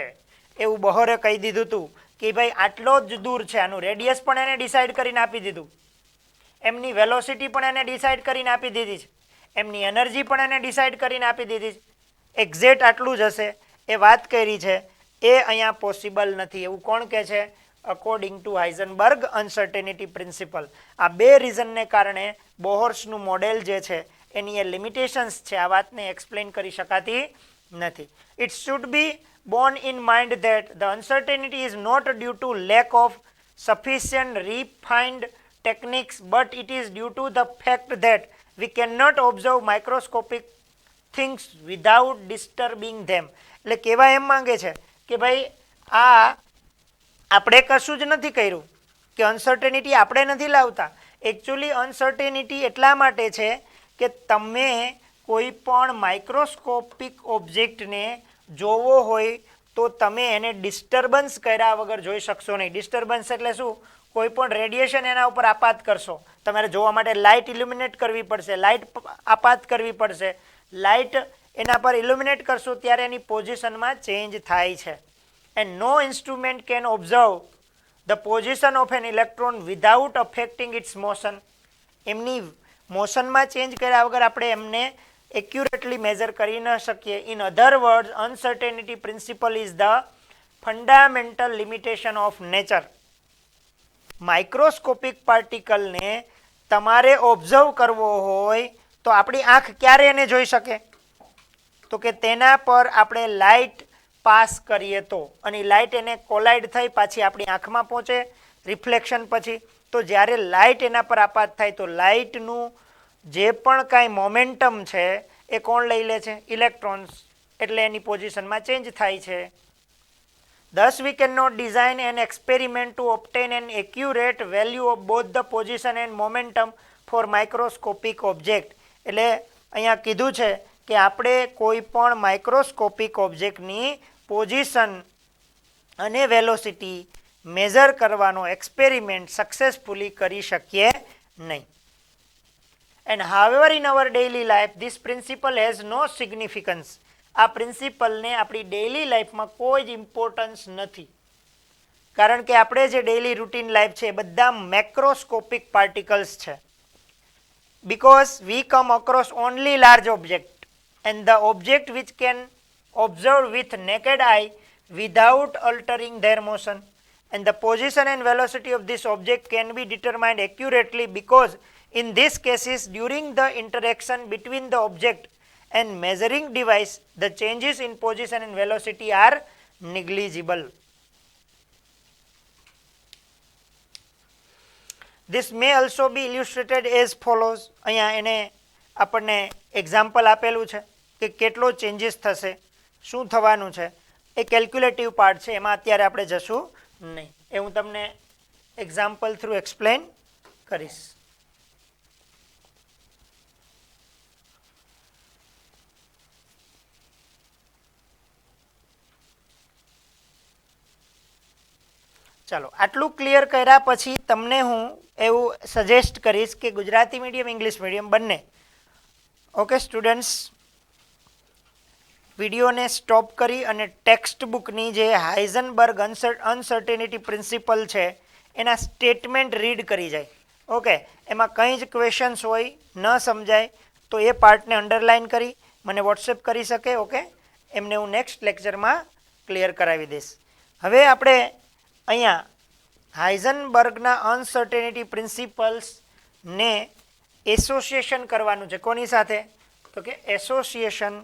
એવું બોહરે કહી દીધું હતું કે ભાઈ આટલો જ દૂર છે. આનું રેડિયસ પણ એને ડિસાઇડ કરીને આપી દીધું, એમની વેલોસિટી પણ એને ડિસાઇડ કરીને આપી દીધી છે, એમની એનર્જી પણ એને ડિસાઇડ કરીને આપી દીધી છે. એક્ઝેક્ટ આટલું જ હશે એ વાત કરી છે, એ અહીંયા પોસિબલ નથી. એવું કોણ કહે છે? According to Heisenberg uncertainty principal. આ બે રીઝનને કારણે બોહર્સનું મોડેલ જે છે એની એ લિમિટેશન્સ છે, આ વાતને એક્સપ્લેન કરી શકાતી નથી. It should be borne in mind that the uncertainty is not due to lack of sufficient refined techniques, but it is due to the fact that we cannot observe microscopic things without disturbing them. એટલે કહેવા એમ માંગે છે કે ભાઈ આ આપણે કશું જ નથી કર્યું કે અનસર્ટેનિટી આપણે નથી લાવતા. એકચ્યુઅલી અનસર્ટેનિટી એટલા માટે છે કે તમે કોઈ પણ માઇક્રોસ્કોપિક ઓબ્જેક્ટને જોવો હોય તો તમે એને ડિસ્ટર્બન્સ કર્યા વગર જોઈ શકશો નહીં. ડિસ્ટર્બન્સ એટલે શું? કોઈ પણ રેડિયેશન એના ઉપર આપાત કરશો, તમારે જોવા માટે લાઇટ ઇલ્યુમિનેટ કરવી પડશે, લાઇટ આપાત કરવી પડશે, લાઇટ એના પર ઇલ્યુમિનેટ કરશો ત્યારે એની પોઝિશનમાં ચેન્જ થાય છે. And no instrument can observe the position of an electron without affecting its motion. એમની મોશનમાં ચેન્જ કર્યા વગર આપણે એમને એક્યુરેટલી મેઝર કરી ન શકીએ. In other words, uncertainty principle is the fundamental limitation of nature. Microscopic પાર્ટિકલને તમારે ઓબ્ઝર્વ કરવો હોય તો આપણી આંખ ક્યારે એને જોઈ શકે? તો કે તેના પર આપણે લાઇટ પાસ કરીએ તો, અને લાઇટ એને કોલાઇડ થઈ પાછી આપણી આંખમાં પહોંચે રિફ્લેક્શન પછી. તો જ્યારે લાઇટ એના પર આપાત થાય તો લાઇટનું જે પણ કાંઈ મોમેન્ટમ છે એ કોણ લઈ લે છે? ઇલેક્ટ્રોન્સ. એટલે એની પોઝિશનમાં ચેન્જ થાય છે. Thus we cannot design an experiment to obtain an accurate value of both the position and momentum for microscopic object. એટલે અહીંયા કીધું છે કે આપણે કોઈ પણ માઇક્રોસ્કોપિક ઓબ્જેક્ટની પોઝિશન અને વેલોસિટી મેઝર કરવાનો એક્સપેરિમેન્ટ સક્સેસફુલી કરી શકીએ નહીં. And however in our daily life this principle has no significance. આ પ્રિન્સિપલને આપણી ડેઇલી લાઈફમાં કોઈ જ ઇમ્પોર્ટન્સ નથી, કારણ કે આપણે જે ડેઇલી રૂટીન લાઈફ છે એ બધા મેક્રોસ્કોપિક પાર્ટિકલ્સ છે. because we come across only large object and the object which can observe with naked eye without altering their motion, and the position and velocity of this object can be determined accurately because in these cases during the interaction between the object and measuring device the changes in position and velocity are negligible. This may also be illustrated as follows. અહીંયા એને આપણને example આપેલું છે કે કેટલો changes થશે, શું થવાનું છે. એ કેલ્ક્યુલેટિવ પાર્ટ છે, એમાં અત્યારે આપણે જશું નહીં. એ હું તમને એક્ઝામ્પલ થ્રુ એક્સપ્લેન કરીશ. ચાલો, આટલું ક્લિયર કર્યા પછી તમને હું એવું સજેસ્ટ કરીશ કે ગુજરાતી મીડિયમ ઇંગ્લિશ મીડિયમ બંને ઓકે સ્ટુડન્ટ્સ વિડીયોને સ્ટોપ કરી અને ટેક્સ્ટ બુકની જે હાઇઝનબર્ગ અનસર્ટેનિટી પ્રિન્સિપલ છે એના સ્ટેટમેન્ટ રીડ કરી જાય. ઓકે, એમાં કંઈ જ ક્વેશ્ચન્સ હોય ન સમજાય તો એ પાર્ટને અંડરલાઇન કરી મને વોટ્સએપ કરી શકે. ઓકે, એમને હું નેક્સ્ટ લેક્ચરમાં ક્લિયર કરાવી દઈશ. હવે આપણે અહીંયા હાઇઝનબર્ગના અનસર્ટેનિટી પ્રિન્સિપલ્સને એસોસિએશન કરવાનું છે. કોની સાથે? તો કે association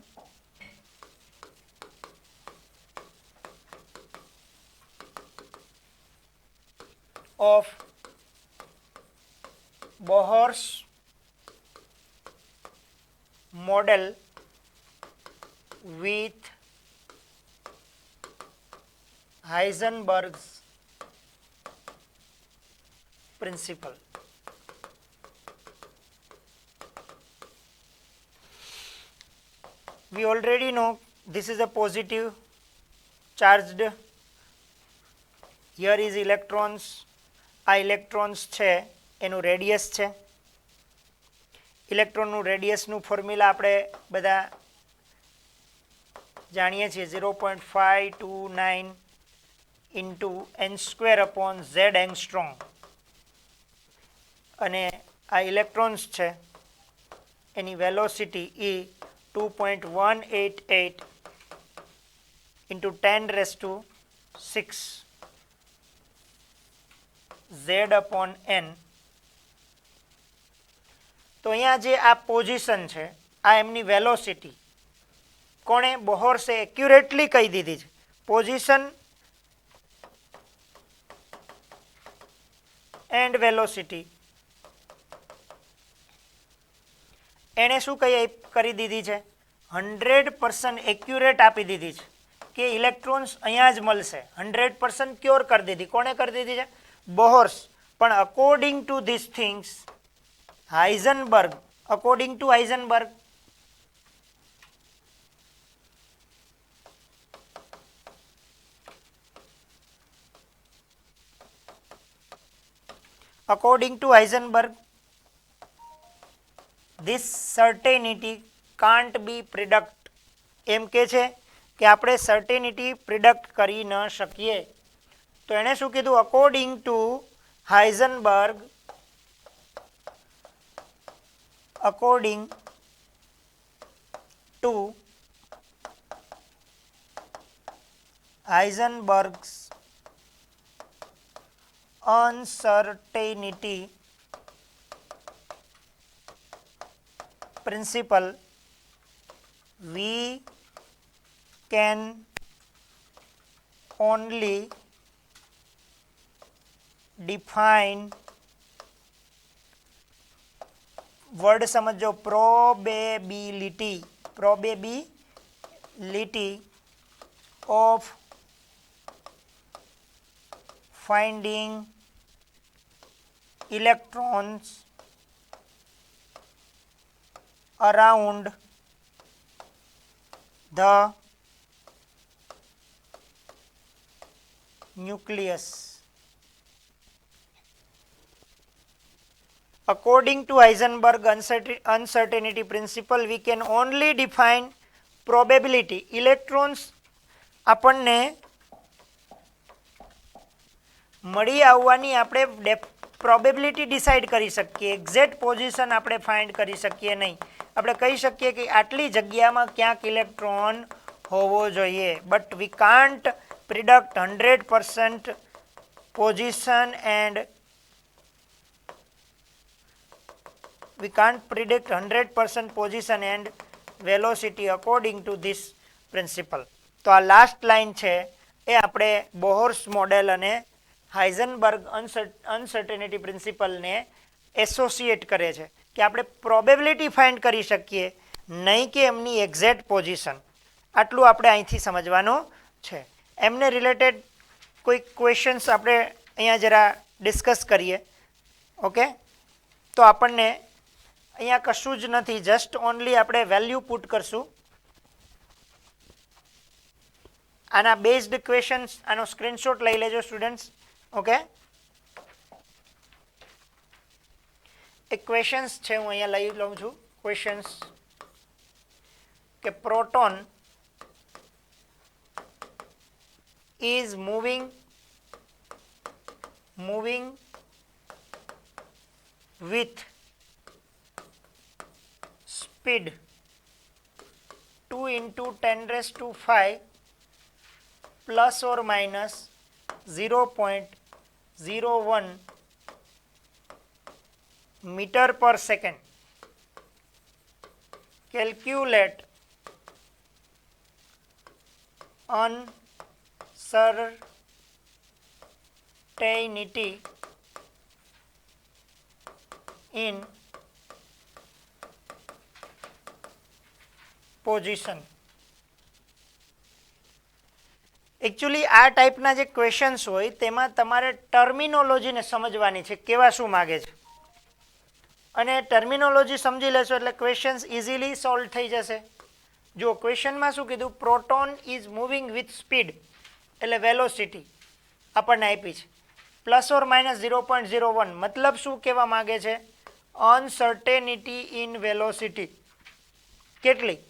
of Bohr's model with Heisenberg's principle. We already know this is a positive charged. Here is electrons. આ ઇલેક્ટ્રોન્સ છે એનું રેડિયસ છે. ઇલેક્ટ્રોનનું રેડિયસનું ફોર્મ્યુલા આપણે બધા જાણીએ છીએ, 0.529 ઇન્ટુ n²/z એંગસ્ટ્રોમ. અને આ ઇલેક્ટ્રોન્સ છે એની વેલોસિટી એ 2.188 ઇન્ટુ 10⁶ z/n. તો અહીંયા જે આ પોઝિશન છે આ એમની વેલોસિટી કોણે બોહર્સે એક્યુરેટલી કહી દીધી છે. પોઝિશન એન્ડ વેલોસિટી એણે શું કરી દીધી છે? 100% એક્યુરેટ આપી દીધી છે કે ઇલેક્ટ્રોન્સ અહીંયા જ મળશે. 100% ક્યોર કરી દીધી. કોણે કરી દીધી છે? બોહર્સ. પણ according to this things Heisenberg, according to Heisenberg this certainty can't be predict. એમ કે છે કે આપણે સર્ટેનિટી પ્રિડક્ટ કરી ન શકીએ. તો એણે શું કીધું? According to Heisenberg, according to Heisenberg's uncertainty principle, we can only define word સમજો probability of finding electrons around the nucleus. According to Heisenberg uncertainty principle, we can only define probability, electrons આપણને મળી આવવાની આપણે probability decide કરી શકીએ, exact position આપણે find કરી શકીએ નહીં. આપણે કહી શકીએ કે આટલી જગ્યામાં ક્યાંક ઇલેક્ટ્રોન હોવો જોઈએ, but we can't predict 100% position and we can't predict 100% position and velocity according to this principle. તો આ લાસ્ટ લાઇન છે એ આપણે બોહર્સ મોડેલ અને હાઇઝનબર્ગ અનસર્ટેનિટી પ્રિન્સિપલને એસોસિએટ કરે છે કે આપણે પ્રોબેબિલિટી ફાઇન્ડ કરી શકીએ, નહીં કે એમની એક્ઝેક્ટ પોઝિશન. આટલું આપણે અહીંથી સમજવાનું છે. એમને રિલેટેડ કોઈ ક્વેશ્ચન્સ આપણે અહીંયા જરા ડિસ્કસ કરીએ. ઓકે, તો આપણને અહીંયા કશું જ નથી, જસ્ટ ઓનલી આપણે વેલ્યુ પુટ કરશું. આના બેઝડ ક્વેશ્ચન્સ, આનો સ્ક્રીનશોટ લઈ લેજો સ્ટુડન્ટ્સ. ઓકે, એક ક્વેશ્ચન્સ છે, હું અહીંયા લઈ લઉં છું ક્વેશ્ચન્સ કે proton is moving with speed 2 into 10 raised to 5 plus or minus 0.01 meter per second. Calculate uncertainty in position. Actually આ ટાઈપના જે ક્વેશ્ચન્સ હોય તેમાં તમારે ટર્મિનોલોજીને સમજવાની છે, કેવા શું માગે છે, અને ટર્મિનોલોજી સમજી લેશો એટલે ક્વેશ્ચન્સ ઇઝીલી સોલ્વ થઈ જશે. જો ક્વેશ્ચનમાં શું કીધું, proton is moving with speed એટલે વેલોસિટી આપણને આપી છે, પ્લસ ઓર માઇનસ 0.01, મતલબ શું કહેવા માગે છે, અનસર્ટેનિટી ઇન વેલોસિટી કેટલી,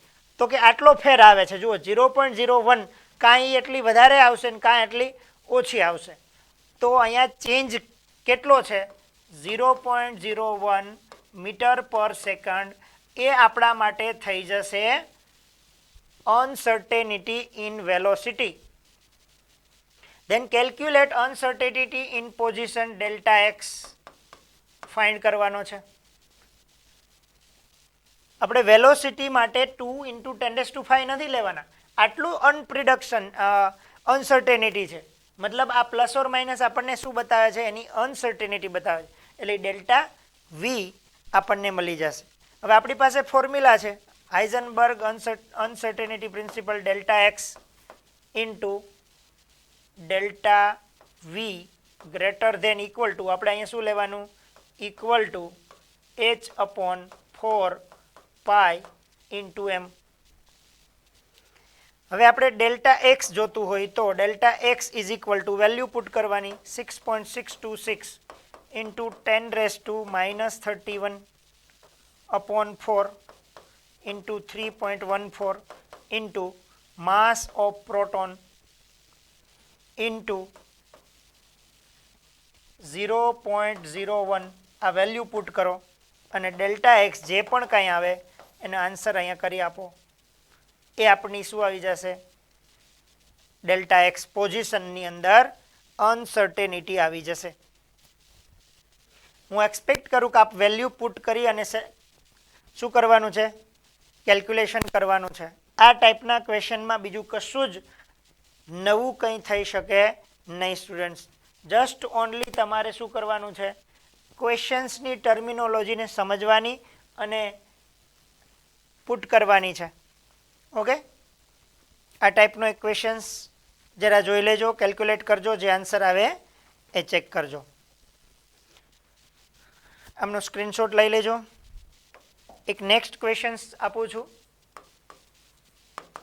તો કે આટલો ફેર આવે છે. જુઓ 0.01, કાંઈ એટલી વધારે આવશે ને કાંઈ એટલી ઓછી આવશે. તો અહીંયા ચેન્જ કેટલો છે, 0.01 મીટર પર સેકન્ડ. એ આપણા માટે થઈ જશે uncertainty in velocity. Then calculate uncertainty in position delta x find કરવાનો છે. આપણે વેલોસિટી માટે 2 into 10⁵ નથી લેવાના, આટલું અનસર્ટેનિટી છે, મતલબ આ પ્લસ ઓર માઇનસ આપણને શું બતાવે છે, એની અનસર્ટેનિટી બતાવે છે, એટલે ડેલ્ટા વી આપણને મળી જશે. હવે આપણી પાસે ફોર્મ્યુલા છે, Heisenberg uncertainty principle delta x into delta V greater than equal to, આપણે અહીંયા શું લેવાનું, ઇક્વલ ટુ h/4 ઇન્ટુ એમ. હવે આપણે ડેલ્ટા એક્સ જોતું હોય તો delta x is equal two value put કરવાની 6.626 into 10⁻³ into 3.14 into mass of proton into 0.01. આ વેલ્યુ પુટ કરો અને ડેલ્ટા એક્સ જે પણ કાંઈ આવે એનો આન્સર અહીંયા કરી આપો. એ આપણી શું આવી જશે, ડેલ્ટા એક્સ પોઝિશનની અંદર અનસર્ટેનિટી આવી જશે. હું એક્સપેક્ટ કરું કે આપ વેલ્યુ પુટ કરી અને શું કરવાનું છે, કેલ્ક્યુલેશન કરવાનું છે. આ ટાઈપના ક્વેશ્ચનમાં બીજું કશું જ નવું કંઈ થઈ શકે નહીં સ્ટુડન્ટ્સ. જસ્ટ ઓનલી તમારે શું કરવાનું છે, ક્વેશ્ચન્સની ટર્મિનોલોજીને સમજવાની અને પુટ કરવાની છે. ઓકે, આ ટાઈપનો એક ક્વેશ્ચન્સ જરા જોઈ લેજો, કેલ્ક્યુલેટ કરજો, જે આન્સર આવે એ ચેક કરજો. આમનો સ્ક્રીનશોટ લઈ લેજો. એક નેક્સ્ટ ક્વેશ્ચન્સ આપું છું.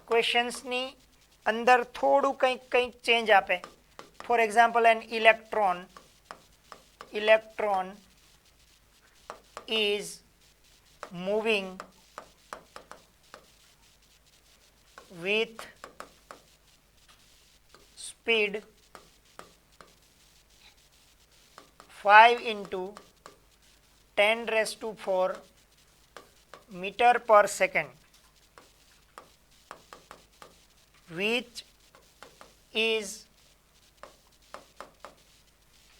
ક્વેશ્ચન્સની અંદર થોડું કંઈક ચેન્જ આપે. For example, an electron is moving with speed 5 into 10 raised to 4 meter per second, which is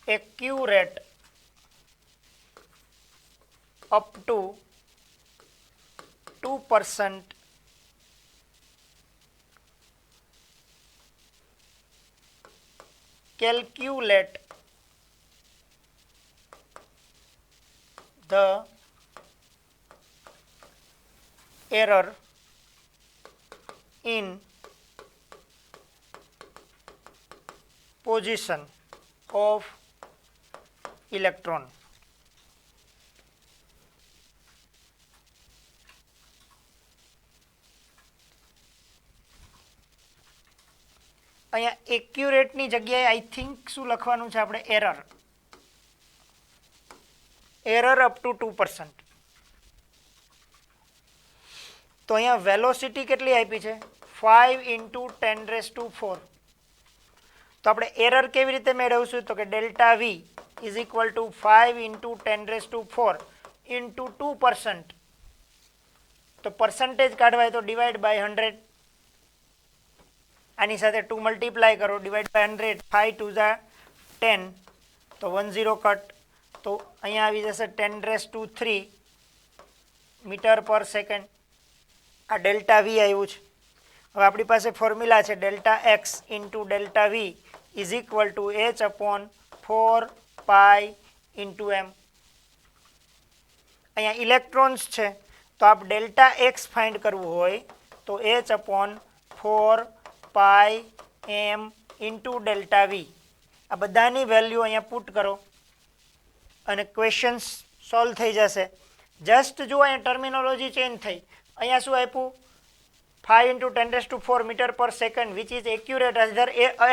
accurate up to 2%. Calculate the error in position of electron. અહીંયા એક્યુરેટની જગ્યાએ આઈ થિંક શું લખવાનું છે આપણે? એરર. Error up to 2%. તો અહીંયા velocity કેટલી આપી છે? 5 into 10 raised to 4. તો આપણે એરર કેવી રીતે મેળવશું? તો કે delta v is equal to 5 into 10 raised to 4 into 2%. તો પર્સન્ટેજ કાઢવાય તો ડિવાઈડ બાય 100. આની સાથે 2 મલ્ટીપ્લાય કરો, ડિવાઈડ બાય 100, 5 2 ઝા 10, તો 10 કટ. તો અહીંયા આવી જશે 10 raised to 3 metre per second. આ ડેલ્ટા વી આવ્યું છે. હવે આપણી પાસે ફોર્મ્યુલા છે delta x into delta v is equal to h upon 4 pi into m. અહીંયા ઇલેક્ટ્રોન્સ છે તો આપ ડેલ્ટા એક્સ ફાઇન્ડ કરવું હોય તો h upon 4 pi m into delta v. આ બધાની વેલ્યુ અહીંયા પુટ કરો અને ક્વેશ્ચન્સ સોલ્વ થઈ જશે. જસ્ટ જો અહીંયા ટર્મિનોલોજી ચેન્જ થઈ. અહીંયા શું આપ્યું? 5 into 10 raised to 4 meter per second which is accurate as the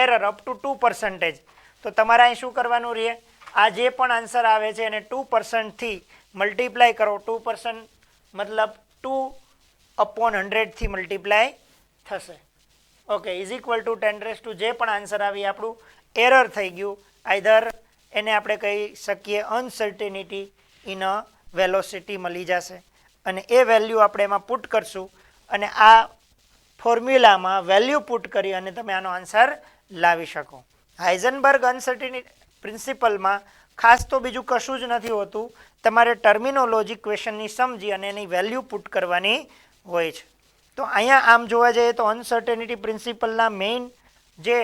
error up to 2%. તો તમારે અહીં શું કરવાનું રહે? આ જે પણ આન્સર આવે છે એને 2% થી મલ્ટીપ્લાય કરો. 2% મતલબ 2/100 થી મલ્ટીપ્લાય થશે. Okay, is equal two 10 raised to જે પણ આન્સર આવી આપણું એરર થઈ ગયું. આઈધર એને આપણે કહી શકીએ અનસર્ટેનિટી ઇન અ વેલોસિટી મળી જશે અને એ વેલ્યુ આપણે એમાં પુટ કરશું અને આ ફોર્મ્યુલામાં વેલ્યુ પુટ કરી અને તમે આનો આન્સર લાવી શકો. હાઇઝનબર્ગ અનસર્ટેનિટી પ્રિન્સિપલમાં ખાસ તો બીજું કશું જ નથી હોતું. તમારે ટર્મિનોલોજી ક્વેશ્ચનની સમજી અને એની વેલ્યુ પુટ કરવાની હોય છે. તો અહીંયા આમ જોવા જઈએ તો અનસર્ટેનિટી પ્રિન્સિપલના મેઇન જે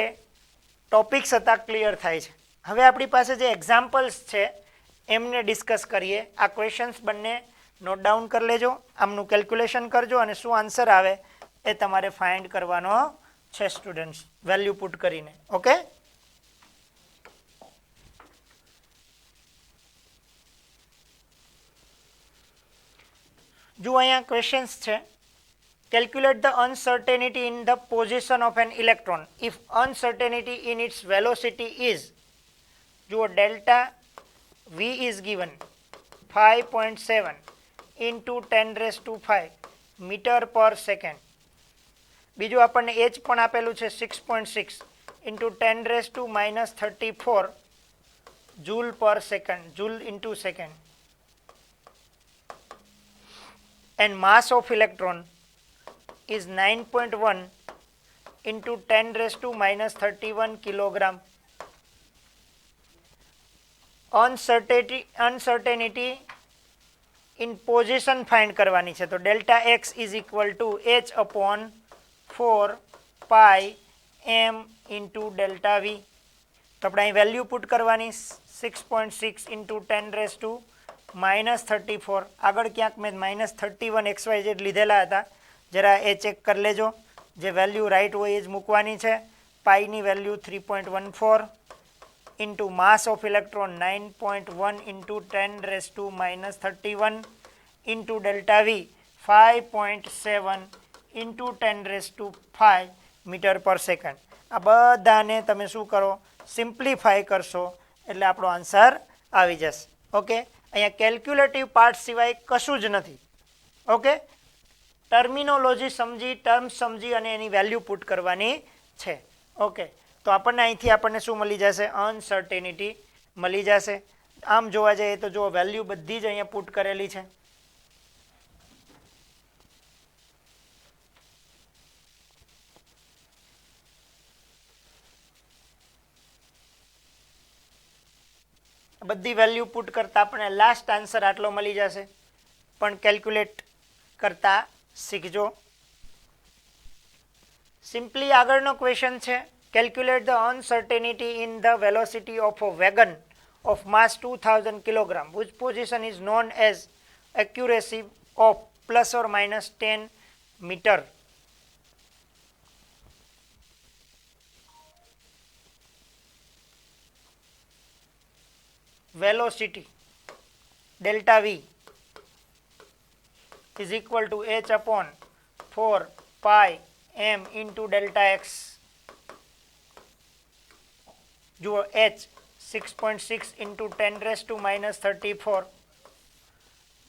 ટોપિક્સ હતા ક્લિયર થાય છે. હવે આપણી પાસે જે એક્ઝામ્પલ્સ છે એમને ડિસ્કસ કરીએ. આ ક્વેશ્ચન્સ બંને નોટ ડાઉન કરી લેજો, આમનું કેલ્ક્યુલેશન કરજો અને શું આન્સર આવે એ તમારે ફાઇન્ડ કરવાનો છે સ્ટુડન્ટ્સ વેલ્યુ પુટ કરીને. ઓકે, જો અહીંયા ક્વેશ્ચન્સ છે. Calculate the uncertainty in the position of an electron if uncertainty in its velocity is, જો delta v is given 5.7 into 10 raised to 5 meter per second. બીજું આપણને h પણ આપેલું છે 6.6 into 10 raised to minus 34 joule per second, joule into second. And mass of electron is 9.1 into 10 raised to minus 31 kilogram. Uncertainty in position find કરવાની છે તો delta x is equal to h upon 4 pi m into delta v. તો આપણે અહીં value put કરવાની 6.6 into 10 raised to minus 34. આગળ ક્યાંક મેં minus 31 xyz લીધેલા હતા, જરા એ ચેક કરી લેજો. જે વેલ્યુ રાઈટ હોય એ જ મૂકવાની છે. પાઈની value 3.14 into mass of electron 9.1 into 10 raise to minus 31 into delta v 5.7 into 10 raise to 5 metre per second. આ બધાને તમે શું કરો? સિમ્પ્લિફાય કરશો એટલે આપણો આન્સર આવી જશે. ઓકે, અહીંયા કેલ્ક્યુલેટિવ પાર્ટ સિવાય કશું જ નથી. ઓકે, ટર્મિનોલોજી સમજી, ટર્મ્સ સમજી અને એની વેલ્યુ પુટ કરવાની છે. ઓકે, તો આપણને અહીંથી આપણને શું મળી જશે? અનસર્ટેનિટી મળી જશે. આમ જોવા જઈએ તો જો વેલ્યુ બધી જ અહીંયા પુટ કરેલી છે. બધી વેલ્યુ પુટ કરતા આપણે લાસ્ટ આન્સર આટલો મળી જશે, પણ કેલ્ક્યુલેટ કરતા શીખજો. સિમ્પલી આગળનો ક્વેશ્ચન છે, calculate the uncertainty in the velocity of a wagon of mass 2000 kilogram which position is known as accuracy of plus or minus 10 meter. Velocity delta V is equal to h upon 4 pi m into delta x. જુઓ h 6.6 into 10 raised to minus 34,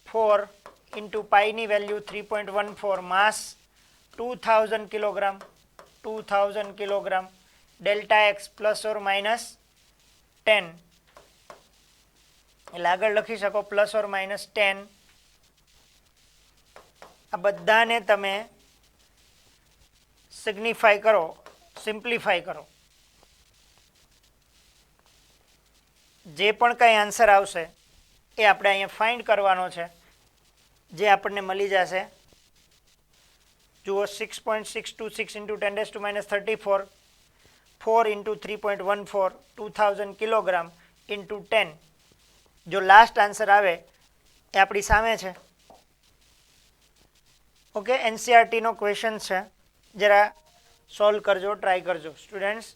4 into pi ની value 3.14, mass 2000 kilogram, 2000 kilogram, delta x plus or minus 10, એટલે આગળ લખી શકો plus or minus 10. આ બધાને તમે સિગ્નિફાઈ કરો, સિમ્પ્લિફાઈ કરો. જે પણ કંઈ આન્સર આવશે એ આપણે અહીંયા ફાઇન્ડ કરવાનો છે, જે આપણને મળી જશે. જુઓ 6.626 into 10 raise to minus 34, 4 into 3.14, 2000 kilogram into 10. જો લાસ્ટ આન્સર આવે એ આપણી સામે છે. ઓકે, એનસીઆરટીનો ક્વેશ્ચન છે, જરા સોલ્વ કરજો, ટ્રાય કરજો સ્ટુડન્ટ્સ.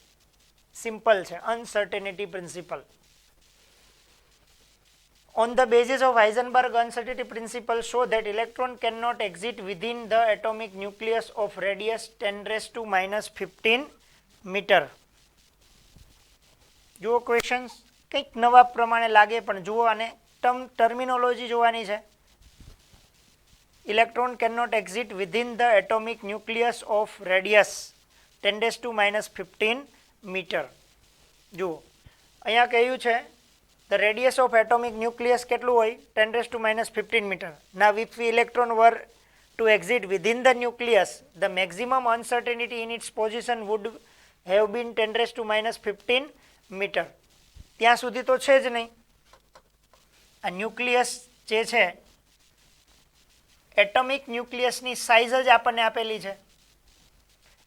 સિમ્પલ છે, uncertainty principal. On the basis of Heisenberg uncertainty principle, show that electron cannot exit within the atomic nucleus of radius 10 raised to minus 15 meter. જુઓ ક્વેશ્ચન્સ કંઈક નવા પ્રમાણે લાગે, પણ જુઓ આને ટર્મિનોલોજી જોવાની છે. Electron cannot exit within the atomic nucleus of radius 10 raised to minus 15 meter. જુઓ અહીંયા કહ્યું છે the radius of atomic nucleus કેટલું હોય? 10 raised to minus 15 meter. Now if the electron were to exit within the nucleus, the maximum uncertainty in its position would have been 10 raised to minus 15 meter. ત્યાં સુધી તો છે જ નહીં. આ nucleus જે છે, એટોમિક ન્યુક્લિયસની સાઇઝ જ આપણને આપેલી છે,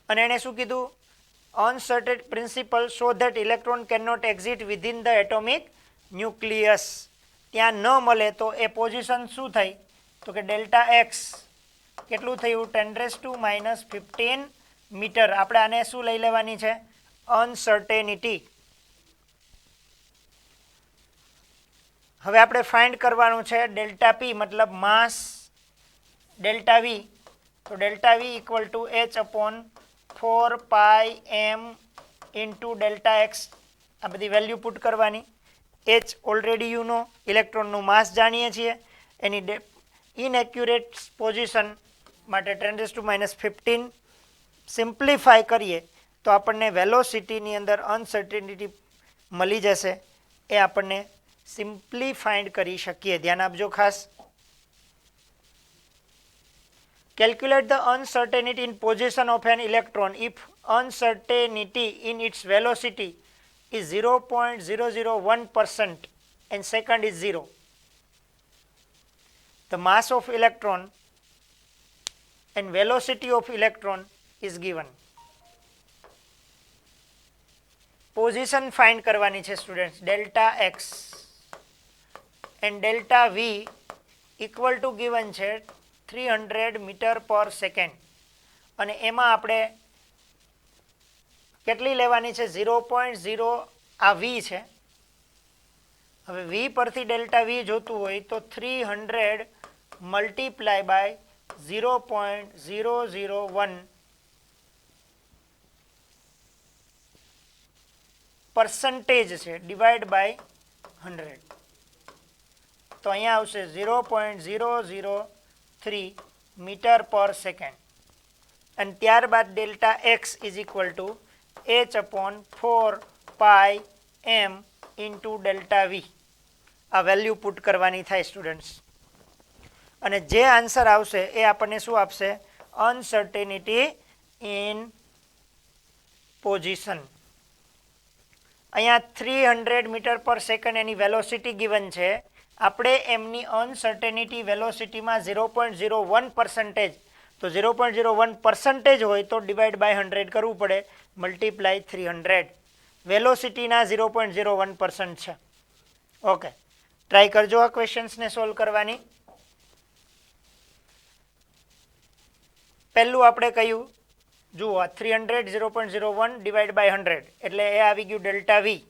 અને એણે શું કીધું? Uncertain principle show that electron can not exist within the atomic nucleus. ત્યાં ન મળે તો એ પોઝિશન શું થઈ? તો કે ડેલ્ટા એક્સ કેટલું થયું? 10 રેઝ ટુ માઇનસ 15 મીટર. આપણે આને શું લઈ લેવાની છે? અનસર્ટેનિટી. હવે આપણે ફાઇન્ડ કરવાનું છે ડેલ્ટા પી, મતલબ માસ ડેલ્ટા વી. તો delta v equal to h upon 4 pi m into delta x. આ બધી વેલ્યુ પુટ કરવાની. એચ ઓલરેડી યુ નો, ઇલેક્ટ્રોનનું માસ જાણીએ છીએ, એની ઇનએક્યુરેટ પોઝિશન માટે 10 રેઝ ટુ માઇનસ 15. સિમ્પ્લિફાય કરીએ તો આપણને વેલોસિટીની અંદર અનસર્ટેનિટી મળી જશે. એ આપણને સિમ્પલી ફાઇન્ડ કરી શકીએ. ધ્યાન આપજો ખાસ. Calculate the uncertainty in position of an electron if uncertainty in its velocity is 0.001% and second is 0. The mass of electron and velocity of electron is given. Position find કરવાની છે students. Delta x and delta V equal to given છે 300 metre per second, અને એમાં આપણે કેટલી લેવાની છે? 0.0. આ વી છે. હવે વી પરથી ડેલ્ટા વી જોતું હોય તો 300 મલ્ટીપ્લાય બાય 0.001 પર્સન્ટેજ છે, ડિવાઈડ બાય 100. તો અહીંયા આવશે 0.003 મીટર પર સેકન્ડ, અને ત્યારબાદ delta x is equal to h/4πm into delta v. આ વેલ્યુ પુટ કરવાની થાય સ્ટુડન્ટ્સ, અને જે આન્સર આવશે એ આપણને શું આપશે? Uncertainty in position. અહીંયા 300 મીટર પર સેકન્ડ એની વેલોસિટી ગિવન છે. આપણે એમની અનસર્ટેનિટી વેલોસિટીમાં 0.01%, તો 0.01% હોય તો ડિવાઈડ બાય 100 કરવું પડે, મલ્ટીપ્લાય 300. વેલોસિટીના 0.01% છે. ઓકે, ટ્રાય કરજો આ ક્વેશ્ચન્સને સોલ્વ કરવાની. પહેલું આપણે કહ્યું, જુઓ 300 0.01 ડિવાઈડ બાય 100 એટલે એ આવી ગયું ડેલ્ટા વી.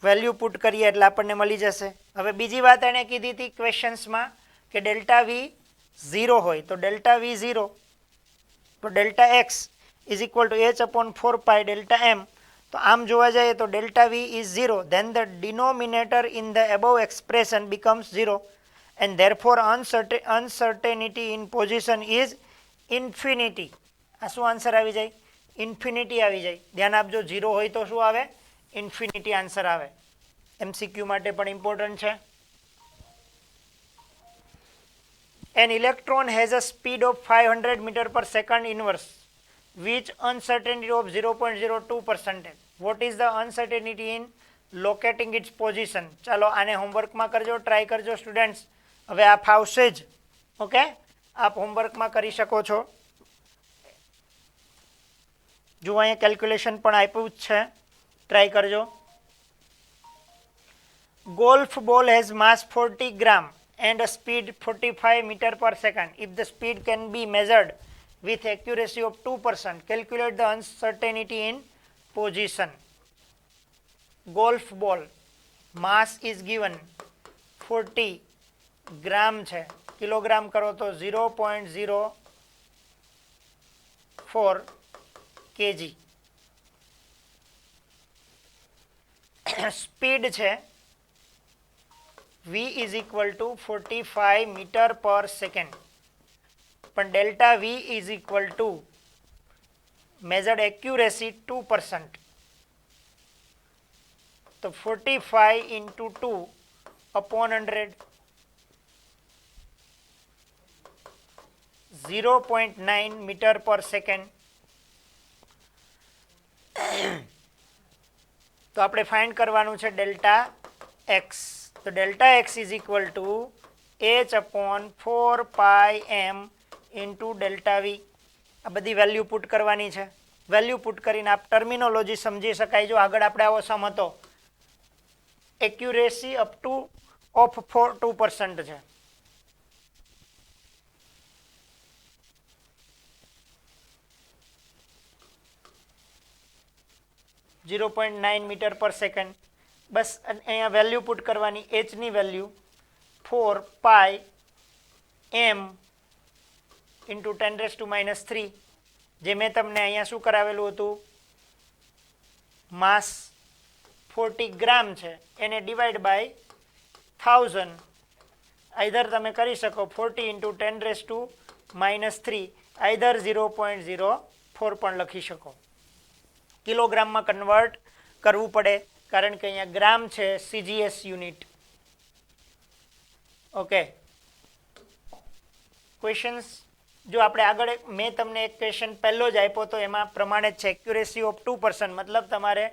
વેલ્યુ પુટ કરીએ એટલે આપણને મળી જશે. હવે બીજી વાત એણે કીધી હતી ક્વેશ્ચન્સમાં કે ડેલ્ટા વી 0 હોય તો ડેલ્ટા વી 0, તો delta x is equal to h/4π delta m. તો આમ જોવા જઈએ તો delta v is 0, then the denominator in the above expression becomes 0, and therefore uncertainty in position is infinity. આ શું આન્સર આવી જાય? ઇન્ફિનિટી આવી જાય. ધ્યાન આપજો, 0 હોય તો શું આવે? ઇન્ફિનિટી આન્સર આવે. એમસીક્યુ માટે પણ ઇમ્પોર્ટન્ટ છે. An electron has a speed of 500 meter per second inverse, which uncertainty of 0.02%. What is the uncertainty in locating its position? ચાલો આને હોમવર્કમાં કરજો, ટ્રાય કરજો સ્ટુડન્ટ્સ. હવે આ ફાવશે જ. ઓકે, આપ હોમવર્કમાં કરી શકો છો. જુઓ અહીંયા કેલ્ક્યુલેશન પણ આપ્યું જ છે, ટ્રાય કરજો. Golf ball has mass 40 gram and a speed 45 meter per second. If the speed can be measured with accuracy of 2%, calculate the uncertainty in position. Golf ball mass is given 40 gram છે, kilogram કરો તો 0.04 kg. Speed છે v is equal to 45 metre per second, પણ delta v is equal to measured accuracy 2%. તો 45 into 2 upon 100, 0.9 metre per second. તો આપણે find કરવાનું છે ડેલ્ટા એક્સ. તો delta x is equal to h/4πm into delta v. આ બધી value put કરવાની છે. વેલ્યુ પુટ કરીને આપ ટર્મિનોલોજી સમજી શકાય. જો આગળ આપણે આવો સમ હતો, એક્યુરેસી અપ ટુ ઓફ 2% છે. .9 મીટર પર સેકન્ડ. બસ અહીંયા વેલ્યુ પુટ કરવાની. એચની વેલ્યુ 4πm ઇન્ટુ 10⁻³ જે મેં તમને અહીંયા શું કરાવેલું હતું, માસ 40 ગ્રામ છે એને ડિવાઈડ બાય 1000. આઈધર તમે કરી શકો 40 ઇન્ટુ 10⁻³ આઈધર 0.04 પણ લખી શકો. કિલોગ્રામમાં કન્વર્ટ કરવું પડે કારણ કે અહીંયા ગ્રામ છે, CGS યુનિટ. ઓકે, ક્વેશ્ચન્સ જો આપણે આગળ મેં તમને એક ક્વેશ્ચન પહેલો જ આપ્યો તો એમાં પ્રમાણે જ છે, એક્યુરેસી ઓફ 2%, મતલબ તમારે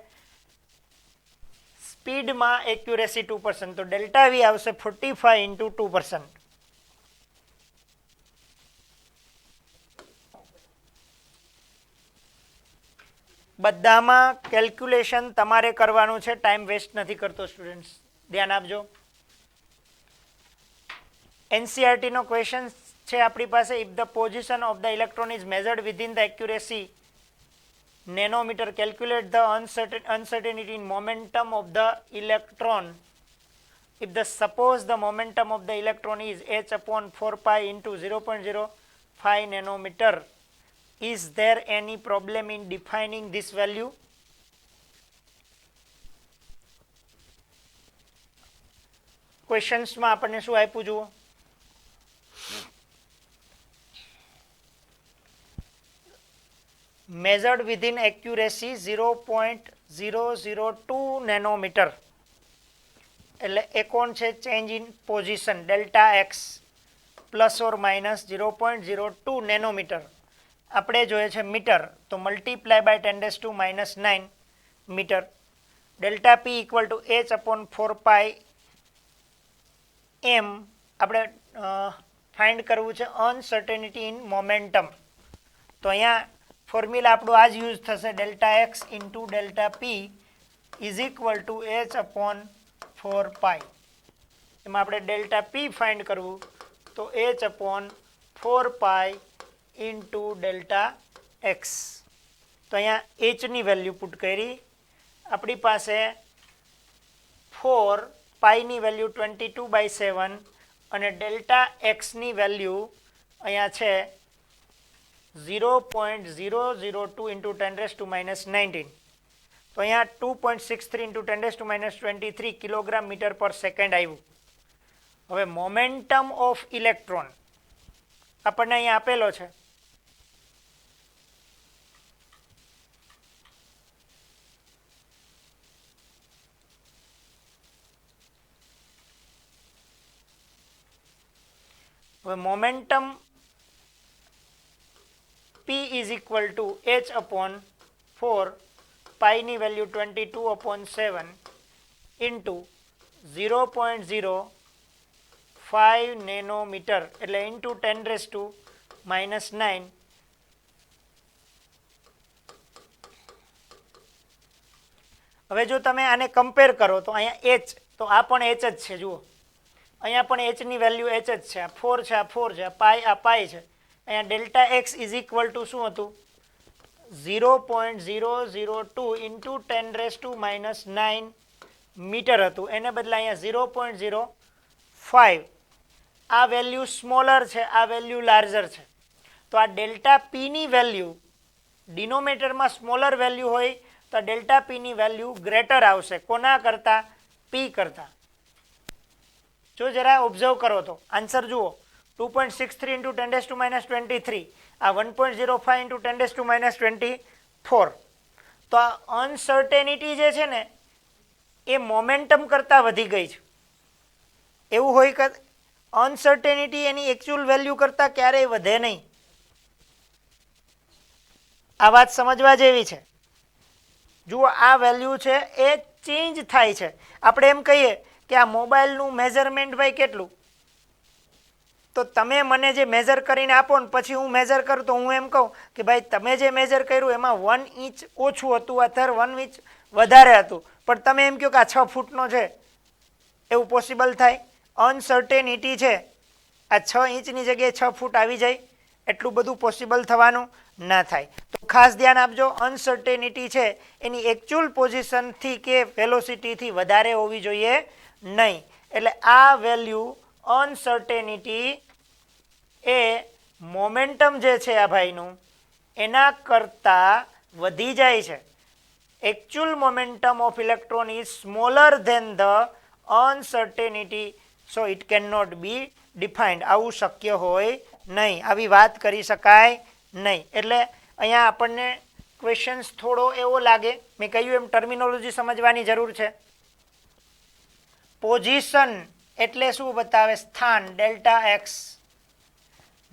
સ્પીડમાં એક્યુરેસી 2%, તો ડેલ્ટા વી આવશે 45 ઇન્ટુ 2%. બધામાં કેલ્ક્યુલેશન તમારે કરવાનું છે, ટાઈમ વેસ્ટ નથી કરતો સ્ટુડન્ટ્સ, ધ્યાન આપજો. એનસીઆરટીનો ક્વેશ્ચન છે આપણી પાસે. If the position of the electron is measured within the accuracy nanometer, calculate the uncertainty in momentum of the electron. If the suppose the momentum of the electron is h/4π into 0.05 nanometer, is there any problem in defining this value? ક્વેશ્ચન્સમાં આપણને શું આપ્યું જુઓ, measured within accuracy 0.002 nanometre, એટલે એ કોણ છે, change in position delta x plus or minus 0.02 nanometre. આપણે જોઈએ છે મીટર, તો multiply by 10⁻⁹ metre. Delta p equal to h upon 4π એમ આપણે ફાઇન્ડ કરવું છે અનસર્ટેનિટી ઇન મોમેન્ટમ. તો અહીંયા ફોર્મ્યુલા આપણું આ જ યુઝ થશે, delta x into delta P is equal to h upon 4π. એમાં આપણે ડેલ્ટા પી ફાઇન્ડ કરવું, તો h upon 4π into delta x. તો અહીંયા એચની વેલ્યુ પુટ કરી, આપણી પાસે 4 પાઈની વેલ્યુ 22/7 અને ડેલ્ટા એક્સની વેલ્યુ અહીંયા છે 0.002 ઇન્ટુ 10⁻⁻⁹. તો અહીંયા 2.63 into 10⁻23 kilogram metre per second આવ્યું. હવે મોમેન્ટમ ઓફ ઇલેક્ટ્રોન આપણને અહીંયા આપેલો છે, હવે momentum P is equal to h upon 4 પાઈની વેલ્યુ 22/7 ઇન્ટુ 0.05 નેનોમીટર એટલે ઇન્ટુ 10⁻⁹. હવે જો તમે આને કમ્પેર કરો તો અહીંયા એચ, તો આ પણ એચ જ છે, જુઓ અહીંયા પણ એચની વેલ્યુ એચ જ છે, આ 4 છે, આ 4 છે, આ પાઈ છે. અહીંયા delta x is equal to શું હતું, 0.002 ઇન્ટુ 10⁻⁹ મીટર હતું, એને બદલે અહીંયા 0.05. આ વેલ્યુ સ્મોલર છે, આ વેલ્યુ લાર્જર છે. તો આ ડેલ્ટા પીની વેલ્યુ ડિનોમિનેટરમાં સ્મોલર વેલ્યુ હોય તો ડેલ્ટા પીની વેલ્યુ ગ્રેટર આવશે, કોના કરતાં, પી કરતાં. જો જરા ઓબ્ઝર્વ કરો તો આન્સર જુઓ, 2.63 ઇન્ટુ 10⁻23, આ 1.05 ઇન્ટુ 10⁻24. તો આ અનસર્ટેનિટી જે છે ને એ મોમેન્ટમ કરતાં વધી ગઈ છે. એવું હોય કે અનસર્ટેનિટી એની એકચ્યુઅલ વેલ્યુ કરતાં ક્યારેય વધે નહીં. આ વાત સમજવા જેવી છે. જુઓ આ વેલ્યુ છે એ ચેન્જ થાય છે. આપણે એમ કહીએ કે આ મોબાઈલનું મેઝરમેન્ટ ભાઈ કેટલું, તો તમે મને જે મેઝર કરીને આપો ને પછી હું મેઝર કરું તો હું એમ કહું કે ભાઈ તમે જે મેઝર કર્યું એમાં 1 ઇંચ ઓછું હતું, અત્યારે 1 ઇંચ વધારે હતું, પણ તમે એમ કહો કે આ 6 ફૂટનો છે, એવું પોસિબલ થાય? અનસર્ટેનિટી છે, આ 6 ઇંચની જગ્યાએ 6 ફૂટ આવી જાય, એટલું બધું પોસિબલ થવાનું ના થાય. તો ખાસ ધ્યાન આપજો, અનસર્ટેનિટી છે એની એકચ્યુઅલ પોઝિશનથી કે વેલોસિટીથી વધારે હોવી જોઈએ નહીં. એટલે આ વેલ્યુ અનસર્ટેનિટી એ મોમેન્ટમ જે છે આ ભાઈનું એના કરતાં વધી જાય છે. Actual momentum of electron is smaller than the uncertainty, so it can not be defined. આવું શક્ય હોય નહીં, આવી વાત કરી શકાય નહીં. એટલે અહીંયા આપણને ક્વેશ્ચન્સ થોડો એવો લાગે, મેં કહ્યું એમ ટર્મિનોલોજી સમજવાની જરૂર છે. પોઝિશન એટલે શું બતાવે, સ્થાન, delta x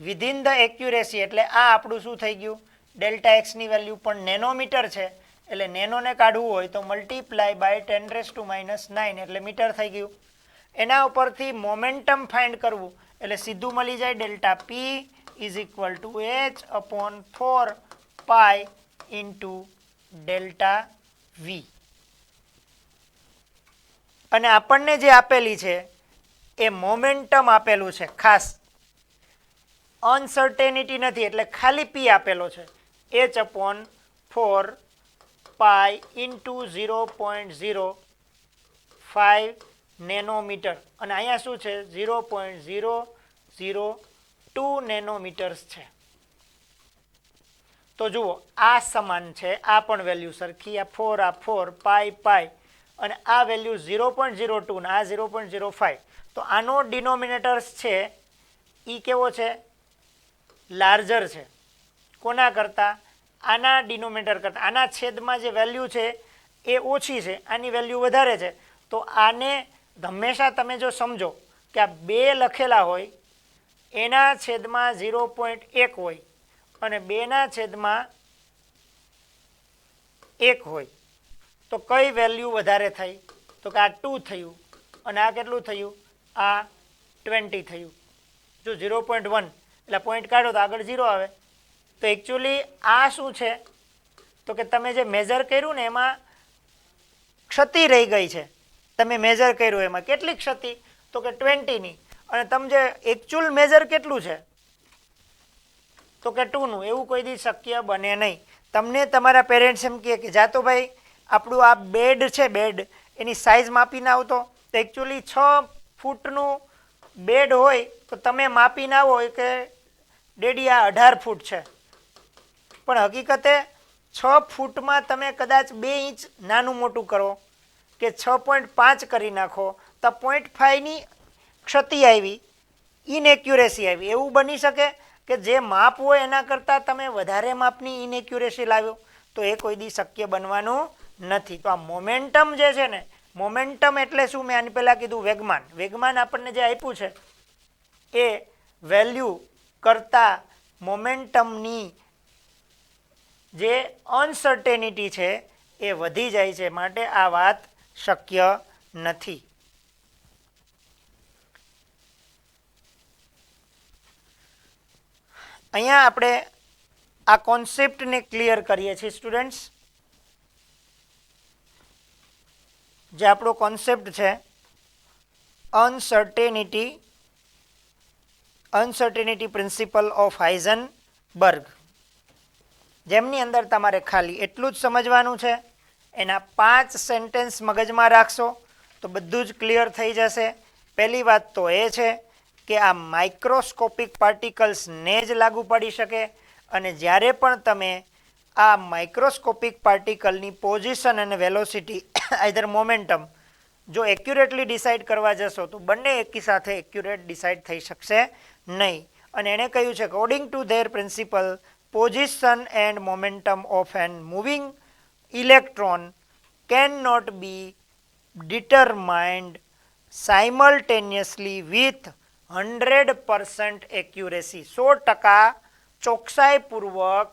within the accuracy, એટલે આ આપણું શું થઈ ગયું, ડેલ્ટા એક્સની વેલ્યુ પણ નેનોમીટર છે, એટલે નેનોને કાઢવું હોય તો મલ્ટીપ્લાય બાય 10⁻⁹ એટલે મીટર થઈ ગયું. એના ઉપરથી મોમેન્ટમ ફાઇન્ડ કરવું એટલે સીધું મળી જાય delta P is equal to h upon 4π into delta v. અને આપણને જે આપેલી છે એ મોમેન્ટમ આપેલું છે, ખાસ અનસર્ટેનિટી નથી, એટલે ખાલી પી આપેલો છે, એચ અપોન 4π ઇન્ટુ 0.05 નેનોમીટર. અને અહીંયા શું છે, 0.002 નેનોમીટર્સ છે. તો જુઓ આ સમાન છે, આ પણ વેલ્યુ સરખી, આ 4 પાઈ, અને આ વેલ્યુ 0.02 ને આ 0.05, તો આનો ડિનોમિનેટર્સ છે એ કેવો છે? લાર્જર છે. કોના કરતાં? આના ડિનોમિનેટર કરતાં. આના છેદમાં જે વેલ્યુ છે એ ઓછી છે, આની વેલ્યુ વધારે છે. તો આને હંમેશા તમે જો સમજો કે આ 2 લખેલા હોય એના છેદમાં 0.1 હોય અને 2ના છેદમાં 1 હોય, તો કઈ વેલ્યુ વધારે થઈ? તો કે આ 2 થયું અને આ કેટલું થયું? આ 20 થયું. જો 0.1 એટલે પોઈન્ટ કાઢો તો આગળ 0 આવે. તો એકચ્યુઅલી આ શું છે? તો કે તમે જે મેજર કર્યું ને એમાં ક્ષતિ રહી ગઈ છે. તમે મેજર કર્યું એમાં કેટલી ક્ષતિ? તો કે 20ની. અને તમે જે એકચ્યુઅલ મેજર કેટલું છે? તો કે 2નું. એવું કોઈ દી શક્ય બને નહીં. તમને તમારા પેરેન્ટ્સ એમ કહે કે જા તો ભાઈ આપણું આ બેડ છે, બેડ એની સાઇઝ માપીને આવતો. તો એકચ્યુઅલી 6 ફૂટનું બેડ હોય તો તમે માપીને આવો કે ડેડી આ 18 ફૂટ છે, પણ હકીકતે 6 ફૂટમાં તમે કદાચ 2 ઇંચ નાનું મોટું કરો કે 6.5 કરી નાખો તો 0.5ની ક્ષતિ આવી, ઇનએક્યુરેસી આવી. એવું બની શકે કે જે માપ હોય એના કરતાં તમે વધારે માપની ઇનએક્યુરેસી લાવ્યો, તો એ કોઈ દી શક્ય બનવાનું નથી. તો આ મોમેન્ટમ જે છે ને, મોમેન્ટમ એટલે શું? મેં આની પહેલાં કીધું વેગમાન. વેગમાન આપણને જે આપ્યું છે એ વેલ્યુ કરતાં મોમેન્ટમની જે અનસર્ટેનિટી છે એ વધી જાય છે, માટે આ વાત શક્ય નથી. અહીંયા આપણે આ કોન્સેપ્ટને ક્લિયર કરીએ છીએ સ્ટુડન્ટ્સ. જે આપણો કોન્સેપ્ટ છે અનસર્ટેનિટી પ્રિન્સિપલ ઓફ હાઇઝનબર્ગ, જેમની અંદર તમારે ખાલી એટલું જ સમજવાનું છે. એના 5 સેન્ટેન્સ મગજમાં રાખશો તો બધું જ ક્લિયર થઈ જશે. પહેલી વાત તો એ છે કે આ માઇક્રોસ્કોપિક પાર્ટિકલ્સને જ લાગુ પડી શકે, અને જ્યારે પણ તમે આ માઇક્રોસ્કોપિક પાર્ટિકલની પોઝિશન અને વેલોસિટી આઈધર મોમેન્ટમ જો એક્યુરેટલી ડિસાઇડ કરવા જશો તો બંને એકી સાથે એક્યુરેટ ડિસાઇડ થઈ શકશે નહીં. અને એણે કહ્યું છે according to there principal, position and momentum of an moving electron cannot be determined simultaneously with 100% accuracy. 100% ચોકસાઈપૂર્વક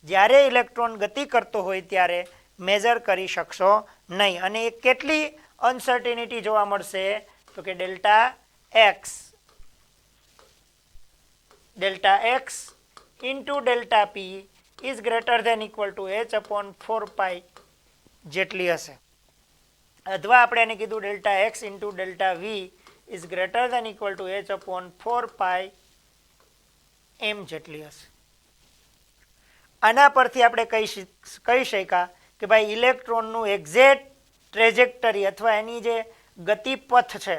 જ્યારે ઇલેક્ટ્રોન ગતિ કરતો હોય ત્યારે મેજર કરી શકશો નહીં. અને એ કેટલી અનસર્ટિનિટી જોવા મળશે? તો કે delta x into delta P is greater than equal to h upon 4 pi જેટલી હશે. અથવા આપણે એને કીધું delta x into delta v is greater than equal to h upon 4 pi m જેટલી હશે. આના પરથી આપણે કહી શક્યા કે ભાઈ ઇલેક્ટ્રોનનું એક્ઝેક્ટ ટ્રેજેક્ટરી અથવા એની જે ગતિપથ છે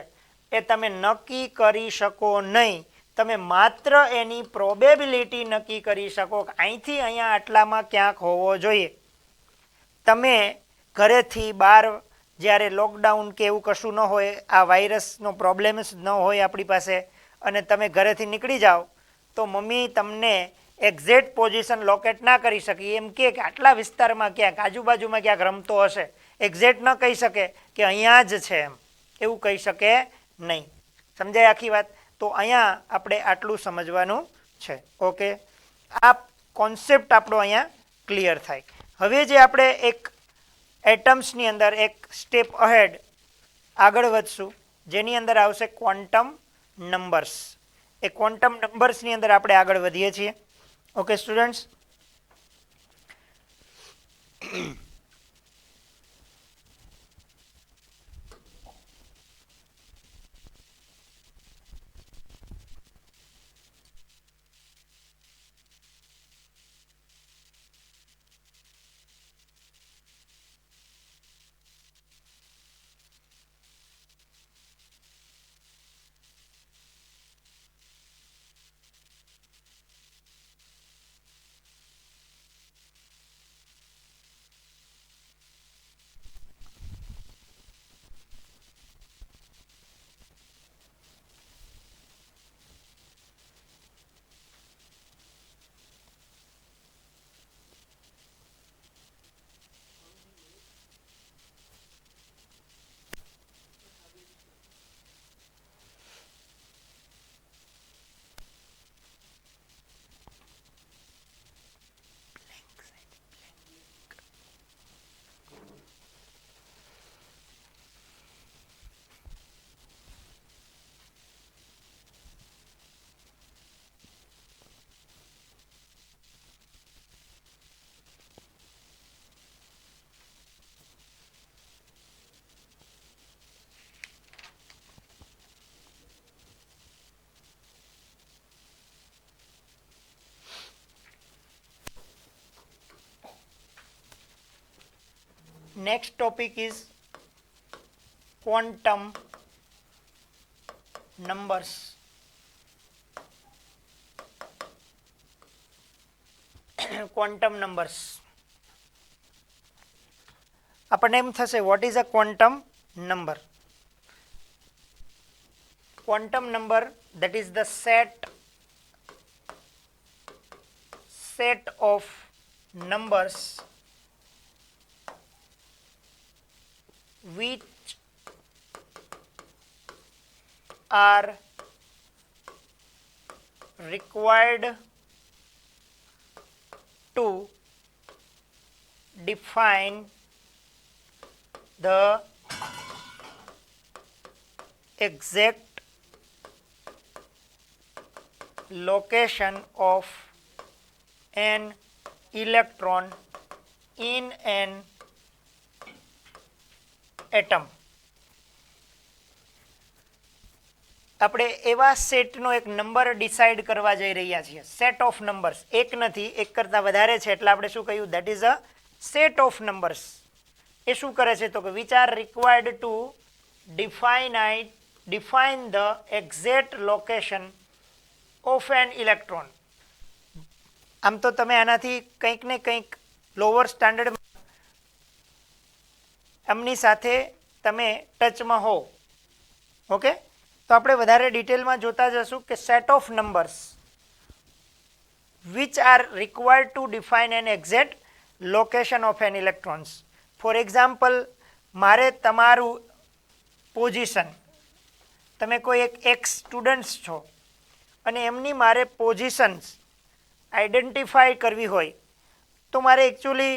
એ તમે નક્કી કરી શકો નહીં. તમે માત્ર એની પ્રોબેબિલિટી નક્કી કરી શકો કે અહીંથી અહીંયા આટલામાં ક્યાંક હોવો જોઈએ. તમે ઘરેથી બહાર જ્યારે લોકડાઉન કે એવું કશું ન હોય, આ વાયરસનો પ્રોબ્લેમ જ ન હોય આપણી પાસે, અને તમે ઘરેથી નીકળી જાઓ તો મમ્મી તમને એક્ઝેક્ટ પોઝિશન લોકેટ ના કરી શકે. એમ કે આટલા વિસ્તારમાં ક્યાંક આજુબાજુમાં ક્યાંક રમતો હશે, એક્ઝેક્ટ ન કહી શકે કે અહીંયા જ છે, એમ એવું કહી શકે નહીં. સમજાય આખી વાત? તો અહીંયા આપણે આટલું સમજવાનું છે. ઓકે, આ કોન્સેપ્ટ આપણો અહીંયા ક્લિયર થાય. હવે જે આપણે એક એટમ્સની અંદર એક સ્ટેપ અહેડ આગળ વધશું, જેની અંદર આવશે ક્વોન્ટમ નંબર્સ. એ ક્વોન્ટમ નંબર્સની અંદર આપણે આગળ વધીએ છીએ. Okay students, next topic is quantum numbers. Quantum numbers. આપણને એમ થશે what is a quantum number? Quantum number, that is the set of numbers which are required to define the exact location of an electron in an atom. આપણે એવા સેટનો એક number decide કરવા જઈ રહ્યા છીએ. સેટ ઓફ નંબર્સ, એક નથી, એક કરતાં વધારે છે, એટલે આપણે શું કહ્યું? That is a set of numbers. એ શું કરે છે? તો કે which are required to define the exact location of an electron. આમ તો તમે આનાથી કંઈક ને કંઈક લોઅર સ્ટાન્ડર્ડ એમની સાથે તમે ટચમાં હો. ઓકે, તો આપણે વધારે ડિટેલમાં જોતા જશું કે set of numbers which are required to define an exact location of an electrons. For example, મારે તમારું પોઝિશન, તમે કોઈ એક એક્સ સ્ટુડન્ટ્સ છો અને એમની મારે પોઝિશન્સ આઈડેન્ટિફાઈ કરવી હોય તો મારે એકચ્યુઅલી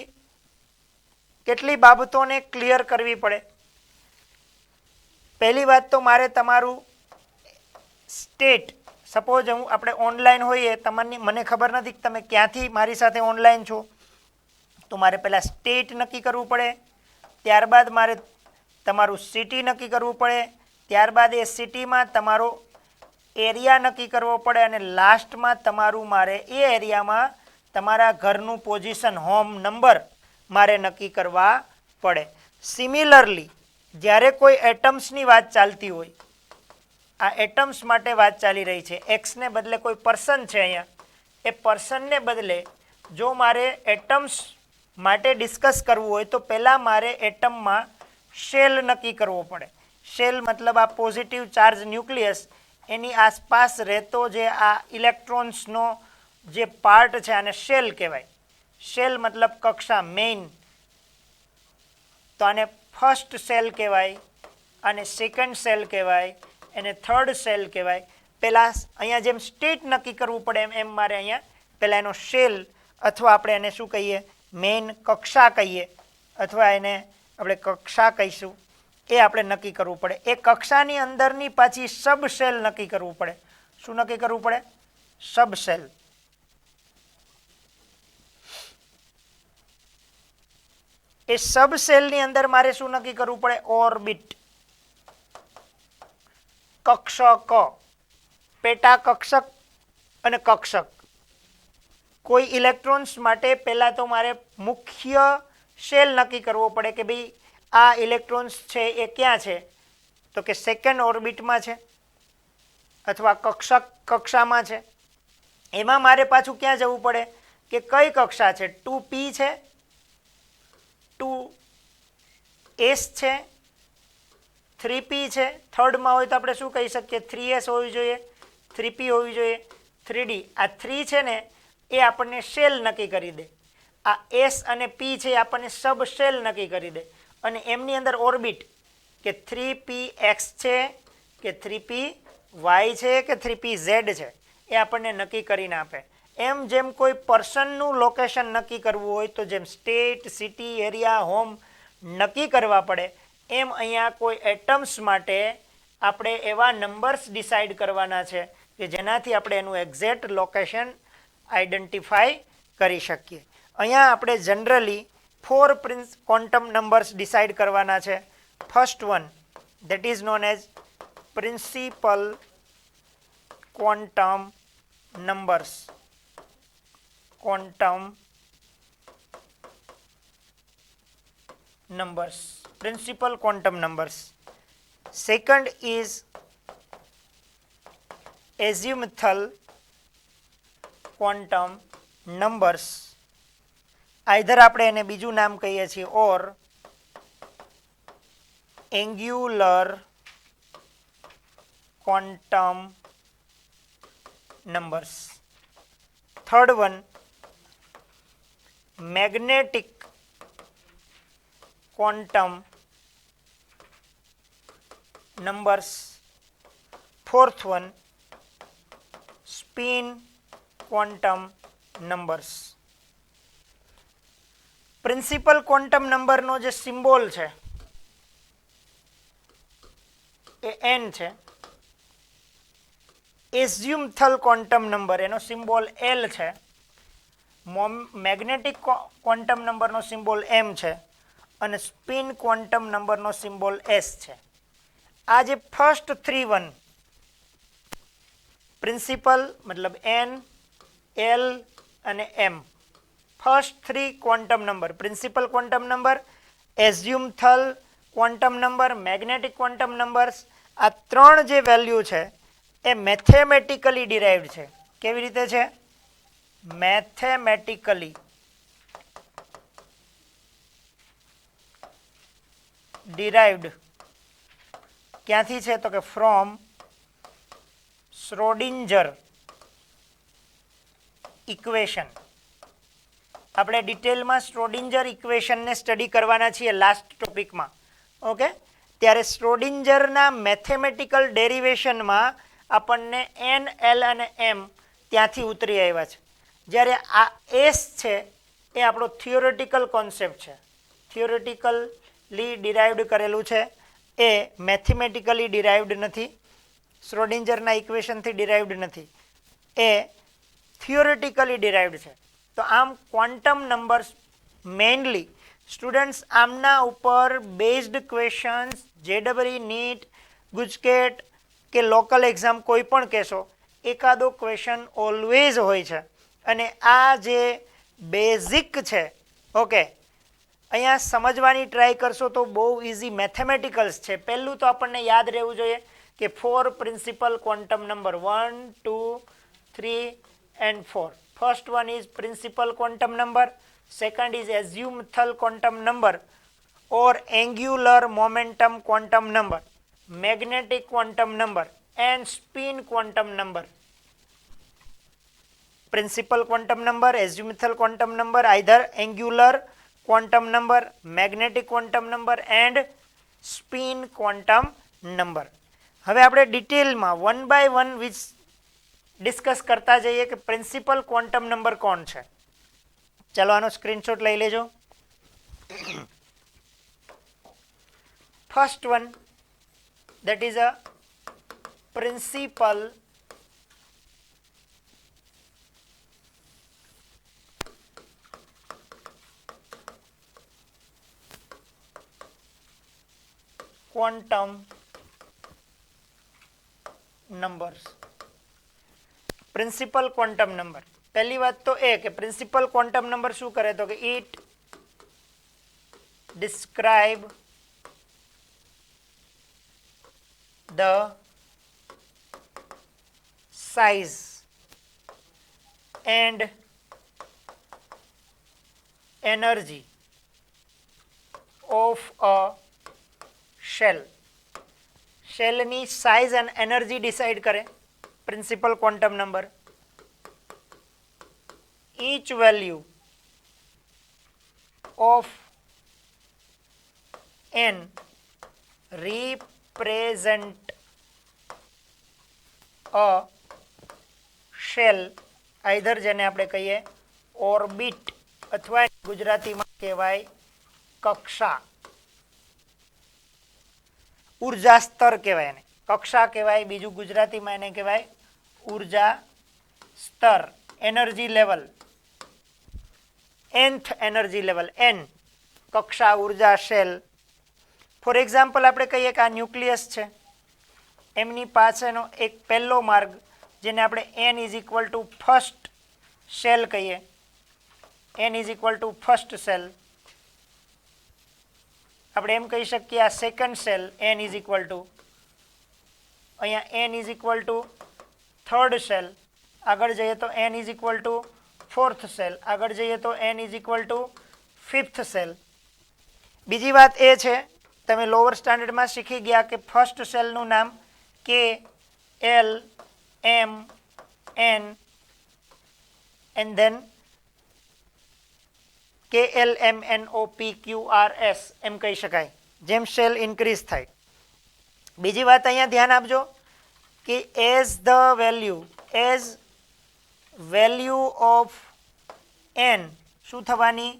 કેટલી બાબતોને ક્લિયર કરવી પડે. પહેલી વાત તો મારે તમારું સ્ટેટ, સપોઝ આપણે ઓનલાઈન હોઈએ, તમારી મને ખબર નથી કે તમે ક્યાંથી મારી સાથે ઓનલાઈન છો, તો મારે પહેલાં સ્ટેટ નક્કી કરવું પડે, ત્યારબાદ મારે તમારું સિટી નક્કી કરવું પડે, ત્યારબાદ એ સિટીમાં તમારો એરિયા નક્કી કરવો પડે અને લાસ્ટમાં તમારું મારે એ એરિયામાં તમારા ઘરનું પોઝિશન, હોમ નંબર મારે નક્કી કરવા પડે. સિમિલરલી જ્યારે કોઈ એટમ્સની વાત ચાલતી હોય, આ એટમ્સ માટે વાત ચાલી રહી છે, એક્સને બદલે કોઈ પર્સન છે અહીંયા, એ પર્સનને બદલે જો મારે એટમ્સ માટે ડિસ્કસ કરવું હોય તો પહેલાં મારે એટમમાં શેલ નક્કી કરવો પડે. શેલ મતલબ આ પોઝિટિવ ચાર્જ ન્યુક્લિયસ, એની આસપાસ રહેતો જે આ ઇલેક્ટ્રોન્સનો જે પાર્ટ છે આને શેલ કહેવાય. શેલ મતલબ કક્ષા, મેઇન. તો આને ફર્સ્ટ સેલ કહેવાય, આને સેકન્ડ સેલ કહેવાય, એને થર્ડ સેલ કહેવાય. પહેલાં અહીંયા જેમ સ્ટેટ નક્કી કરવું પડે એમ મારે અહીંયા પહેલાં એનો શેલ અથવા આપણે એને શું કહીએ? મેઇન કક્ષા કહીએ, અથવા એને આપણે કક્ષા કહીશું, એ આપણે નક્કી કરવું પડે. એ કક્ષાની અંદરની પાછી સબ સેલ નક્કી કરવું પડે. શું નક્કી કરવું પડે? સબ સેલ. એ સબ સેલની અંદર મારે શું નક્કી કરવું પડે? ઓર્બિટ, કક્ષક, પેટા કક્ષક અને કક્ષક. કોઈ ઇલેક્ટ્રોન્સ માટે પહેલાં તો મારે મુખ્ય શેલ નક્કી કરવો પડે કે ભાઈ આ ઇલેક્ટ્રોન્સ છે એ ક્યાં છે, તો કે સેકન્ડ ઓર્બિટમાં છે અથવા કક્ષામાં છે. એમાં મારે પાછું ક્યાં જવું પડે કે કઈ કક્ષા છે? 2p છે, 2s છે, 3p છે. થર્ડમાં હોય તો આપણે શું કહી શકીએ? 3s હોવી જોઈએ, 3p હોવી જોઈએ, 3d. આ 3 છે ને એ આપણને શેલ નક્કી કરી દે. આ s અને p છે એ આપણને સબ શેલ નક્કી કરી દે. અને એમની અંદર ઓર્બિટ કે 3px છે કે 3py છે કે 3pz છે એ આપણને નક્કી કરીને આપે. એમ જેમ કોઈ પર્સનનું લોકેશન નક્કી કરવું હોય તો જેમ સ્ટેટ, સિટી, એરિયા, હોમ નક્કી કરવા પડે, એમ અહીંયા કોઈ એટમ્સ માટે આપણે એવા નંબર્સ ડિસાઇડ કરવાના છે કે જેનાથી આપણે એનું એક્ઝેક્ટ લોકેશન આઈડેન્ટિફાઈ કરી શકીએ. અહીંયા આપણે જનરલી 4 ક્વોન્ટમ નંબર્સ ડિસાઇડ કરવાના છે. First one, that is known as principal quantum numbers. Quantum numbers, principal quantum numbers. Second is azimuthal quantum numbers. Either આપણે એને બીજું નામ કહીએ છીએ or angular quantum numbers. Third one magnetic quantum numbers. Fourth one spin quantum numbers. Principal quantum નંબરનો જે symbol છે એ એન છે. એઝ્યુમથલ ક્વોન્ટમ નંબર એનો સિમ્બોલ એલ છે. મેગ્નેટિક ક્વોન્ટમ નંબરનો સિમ્બોલ એમ છે અને સ્પિન ક્વોન્ટમ નંબરનો સિમ્બોલ એસ છે. આ જે ફર્સ્ટ 3 1 પ્રિન્સિપલ મતલબ એન, એલ અને m, first 3 quantum number, principal quantum number, azimuthal quantum number, magnetic quantum numbers, આ ત્રણ જે વેલ્યુ છે એ મેથેમેટિકલી ડિરાઇવ્ડ છે. કેવી રીતે છે? Mathematically derived. ક્યાંથી છે? તો કે ફ્રોમ શ્રોડિંજર ઇક્વેશન. આપણે ડિટેલમાં શ્રોડિંજર ઇક્વેશનને સ્ટડી કરવાના છીએ લાસ્ટ ટોપિકમાં. ઓકે, ત્યારે શ્રોડિંજરના મેથેમેટિકલ ડેરિવેશનમાં આપણને એન, એલ અને એમ ત્યાંથી ઉતરી આવ્યા છે. જ્યારે આ એસ છે એ આપણો થિયોરેટિકલ કોન્સેપ્ટ છે, થિયોરેટિકલી ડિરાઇવ્ડ કરેલું છે, એ મેથેમેટિકલી ડિરાઇવ્ડ નથી, શ્રોડિંજરના ઇક્વેશનથી ડિરાઇવ્ડ નથી, એ થિયોરેટિકલી ડિરાઇવ્ડ છે. તો આમ ક્વોન્ટમ નંબર્સ મેઇનલી સ્ટુડન્ટ્સ આમના ઉપર based questions JEE, NEET, GUJCET કે લોકલ એક્ઝામ કોઈ પણ કહેશો, એકાદો ક્વેશ્ચન ઓલવેઝ હોય છે. અને આ જે બેઝિક છે, ઓકે, અહીંયા સમજવાની ટ્રાય કરશો તો બહુ ઇઝી મેથેમેટિકલ્સ છે. પહેલું તો આપણને યાદ રહેવું જોઈએ કે 4 principal quantum number 1, 2, 3 and 4. First one is principal quantum number, second is azimuthal quantum number or angular momentum quantum number, magnetic quantum number and spin quantum number. Principal quantum number, azimuthal quantum number, either angular quantum number, magnetic quantum number and spin quantum number. હવે આપણે ડિટેલમાં 1 by 1 which discuss કરતા જઈએ કે principal quantum number કોણ છે. ચાલો આનો સ્ક્રીનશોટ લઈ લેજો. First one, that is a principal quantum numbers. Principal quantum number, પહેલી વાત તો એ કે પ્રિન્સિપલ ક્વોન્ટમ નંબર શું કરે તો કે it describe the size and energy of a shell. શેલની સાઇઝ એન્ડ એનર્જી ડિસાઇડ કરે principal quantum number. each value of n represent a shell, either જેને આપણે કહીએ ઓર્બિટ અથવા ગુજરાતીમાં કહેવાય કક્ષા, ઉર્જા સ્તર કહેવાય એને, કક્ષા કહેવાય, બીજું ગુજરાતીમાં એને કહેવાય ઉર્જા સ્તર, energy level, nth energy level, n કક્ષા, ઉર્જા, શેલ. ફોર એક્ઝામ્પલ આપણે કહીએ કે આ ન્યુક્લિયસ છે, એમની પાસેનો એક પહેલો માર્ગ જેને આપણે n is equal to first shell કહીએ, n is equal to first shell. આપણે એમ કહી શકીએ આ second shell n is equal to અહીંયા n is equal to third shell, આગળ જઈએ તો n is equal to fourth shell, આગળ જઈએ તો n is equal to fifth shell. બીજી વાત એ છે, તમે લોઅર સ્ટાન્ડર્ડમાં શીખી ગયા કે ફર્સ્ટ સેલનું નામ K L M N and then KLMNOPQRS એમ કહી શકાય જેમ સેલ ઇન્ક્રીઝ થાય. બીજી વાત અહીંયા ધ્યાન આપજો કે એઝ વેલ્યુ ઓફ n શું થવાની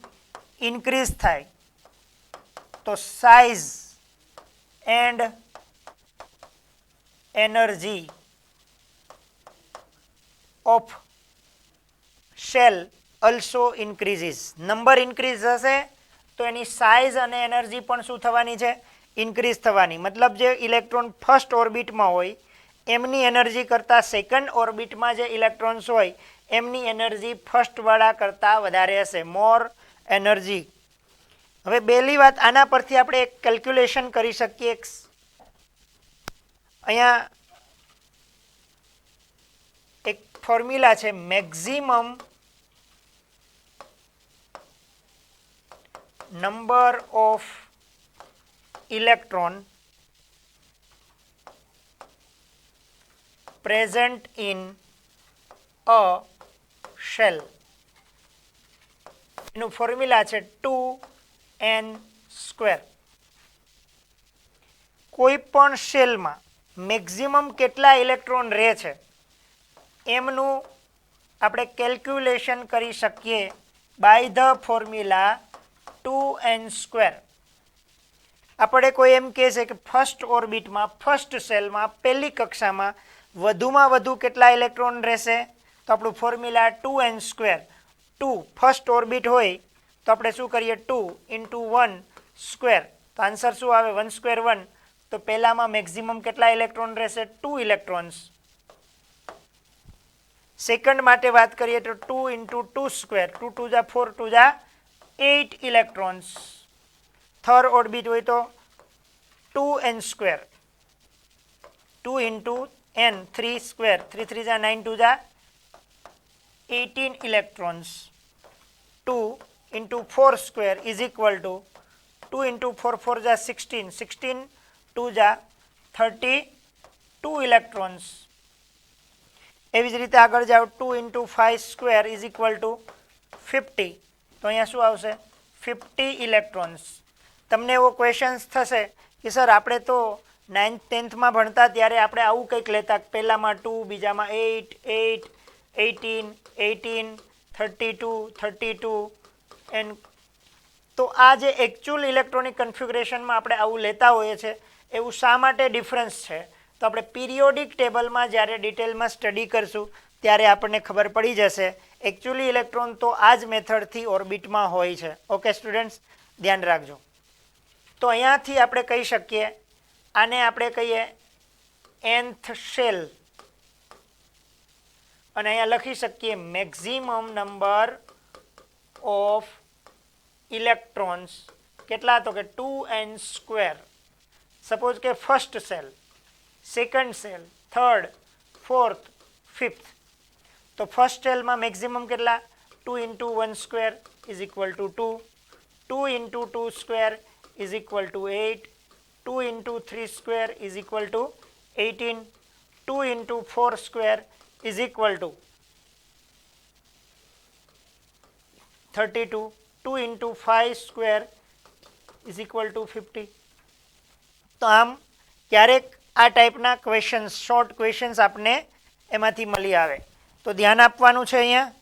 ઇન્ક્રીઝ થાય તો size and energy of cell also increases. Number increase હશે તો એની સાઇઝ અને એનર્જી પણ શું થવાની છે ઇન્ક્રીઝ થવાની. મતલબ જે ઇલેક્ટ્રોન ફર્સ્ટ ઓર્બિટમાં હોય એમની એનર્જી કરતાં સેકન્ડ ઓર્બિટમાં જે ઇલેક્ટ્રોન્સ હોય એમની એનર્જી ફર્સ્ટવાળા કરતાં વધારે હશે, મોર એનર્જી. હવે પહેલી વાત આના પરથી આપણે એક કેલ્ક્યુલેશન કરી શકીએ. અહીંયા એક ફોર્મ્યુલા છે maximum number of electron present in a shell. એનું ફોર્મ્યુલા છે 2n². કોઈ પણ શેલમાં મેક્સિમમ કેટલા ઇલેક્ટ્રોન રહે છે એમનું આપણે કેલ્ક્યુલેશન કરી શકીએ બાય ધ ફોર્મ્યુલા 2n². આપણે કોઈ એમ કહે છે કે ફર્સ્ટ ઓર્બિટમાં ફર્સ્ટ સેલમાં પહેલી કક્ષામાં વધુમાં વધુ કેટલા ઇલેક્ટ્રોન રહેશે તો આપણું ફોર્મ્યુલા 2n². 2 ફર્સ્ટ ઓર્બિટ હોય તો આપણે શું કરીએ 2 × 1² તો આન્સર શું આવે 1² 1. તો પહેલામાં મેક્સિમમ કેટલા ઇલેક્ટ્રોન રહેશે 2 ઇલેક્ટ્રોન્સ. સેકન્ડ માટે વાત કરીએ તો 2 × 2², 2 2 જા 4 2 જા 8 electrons. થર્ડ ઓર્બિટ હોય તો 2n², 2 × n 3², 3 3 જા 9 2 જા 18 electrons. 2 × 4² is equal to 2 × 4 4 જા 16, 16 2 જા 32 electrons. એવી જ રીતે આગળ જાઓ 2 × 5² is equal to 50. તો અહીંયા શું આવશે 50 ઇલેક્ટ્રોન્સ. તમને એવો ક્વેશ્ચન્સ થશે કે સર આપણે તો 9th 10thમાં ભણતા ત્યારે આપણે આવું કંઈક લેતા, પહેલામાં 2, બીજામાં 8, 8, 18, 18, 32, 32 એન્ડ તો આ જે એકચ્યુઅલ ઇલેક્ટ્રોનિક કન્ફિગ્યુરેશનમાં આપણે આવું લેતા હોઈએ છીએ એવું શા માટે ડિફરન્સ છે તો આપણે પિરિયોડિક ટેબલમાં જ્યારે ડિટેલમાં સ્ટડી કરશું ત્યારે આપણને ખબર પડી જશે. એકચ્યુઅલી ઇલેક્ટ્રોન તો આ જ મેથડથી ઓર્બિટમાં હોય છે. ઓકે સ્ટુડન્ટ્સ, ધ્યાન રાખજો. તો અહીંયાથી આપણે કહી શકીએ આને આપણે કહીએ nth શેલ અને અહીંયા લખી શકીએ મેક્સિમમ નંબર ઓફ ઇલેક્ટ્રોન્સ કેટલા તો કે 2n². સપોઝ કે first cell, second cell, third, fourth, fifth. તો ફર્સ્ટ સેલમાં મેક્સિમમ કેટલા 2 × 1² is equal to 2, 2 × 2² is equal to 8, 2 × 3² is equal to 18, 2 × 4² is equal to 32, 2 × 5² is equal to 50. તો આમ ક્યારેક આ ટાઈપના ક્વેશ્ચન્સ, શોર્ટ ક્વેશ્ચન્સ આપને એમાંથી મળી આવે તો ધ્યાન આપવાનું છે. અહીંયા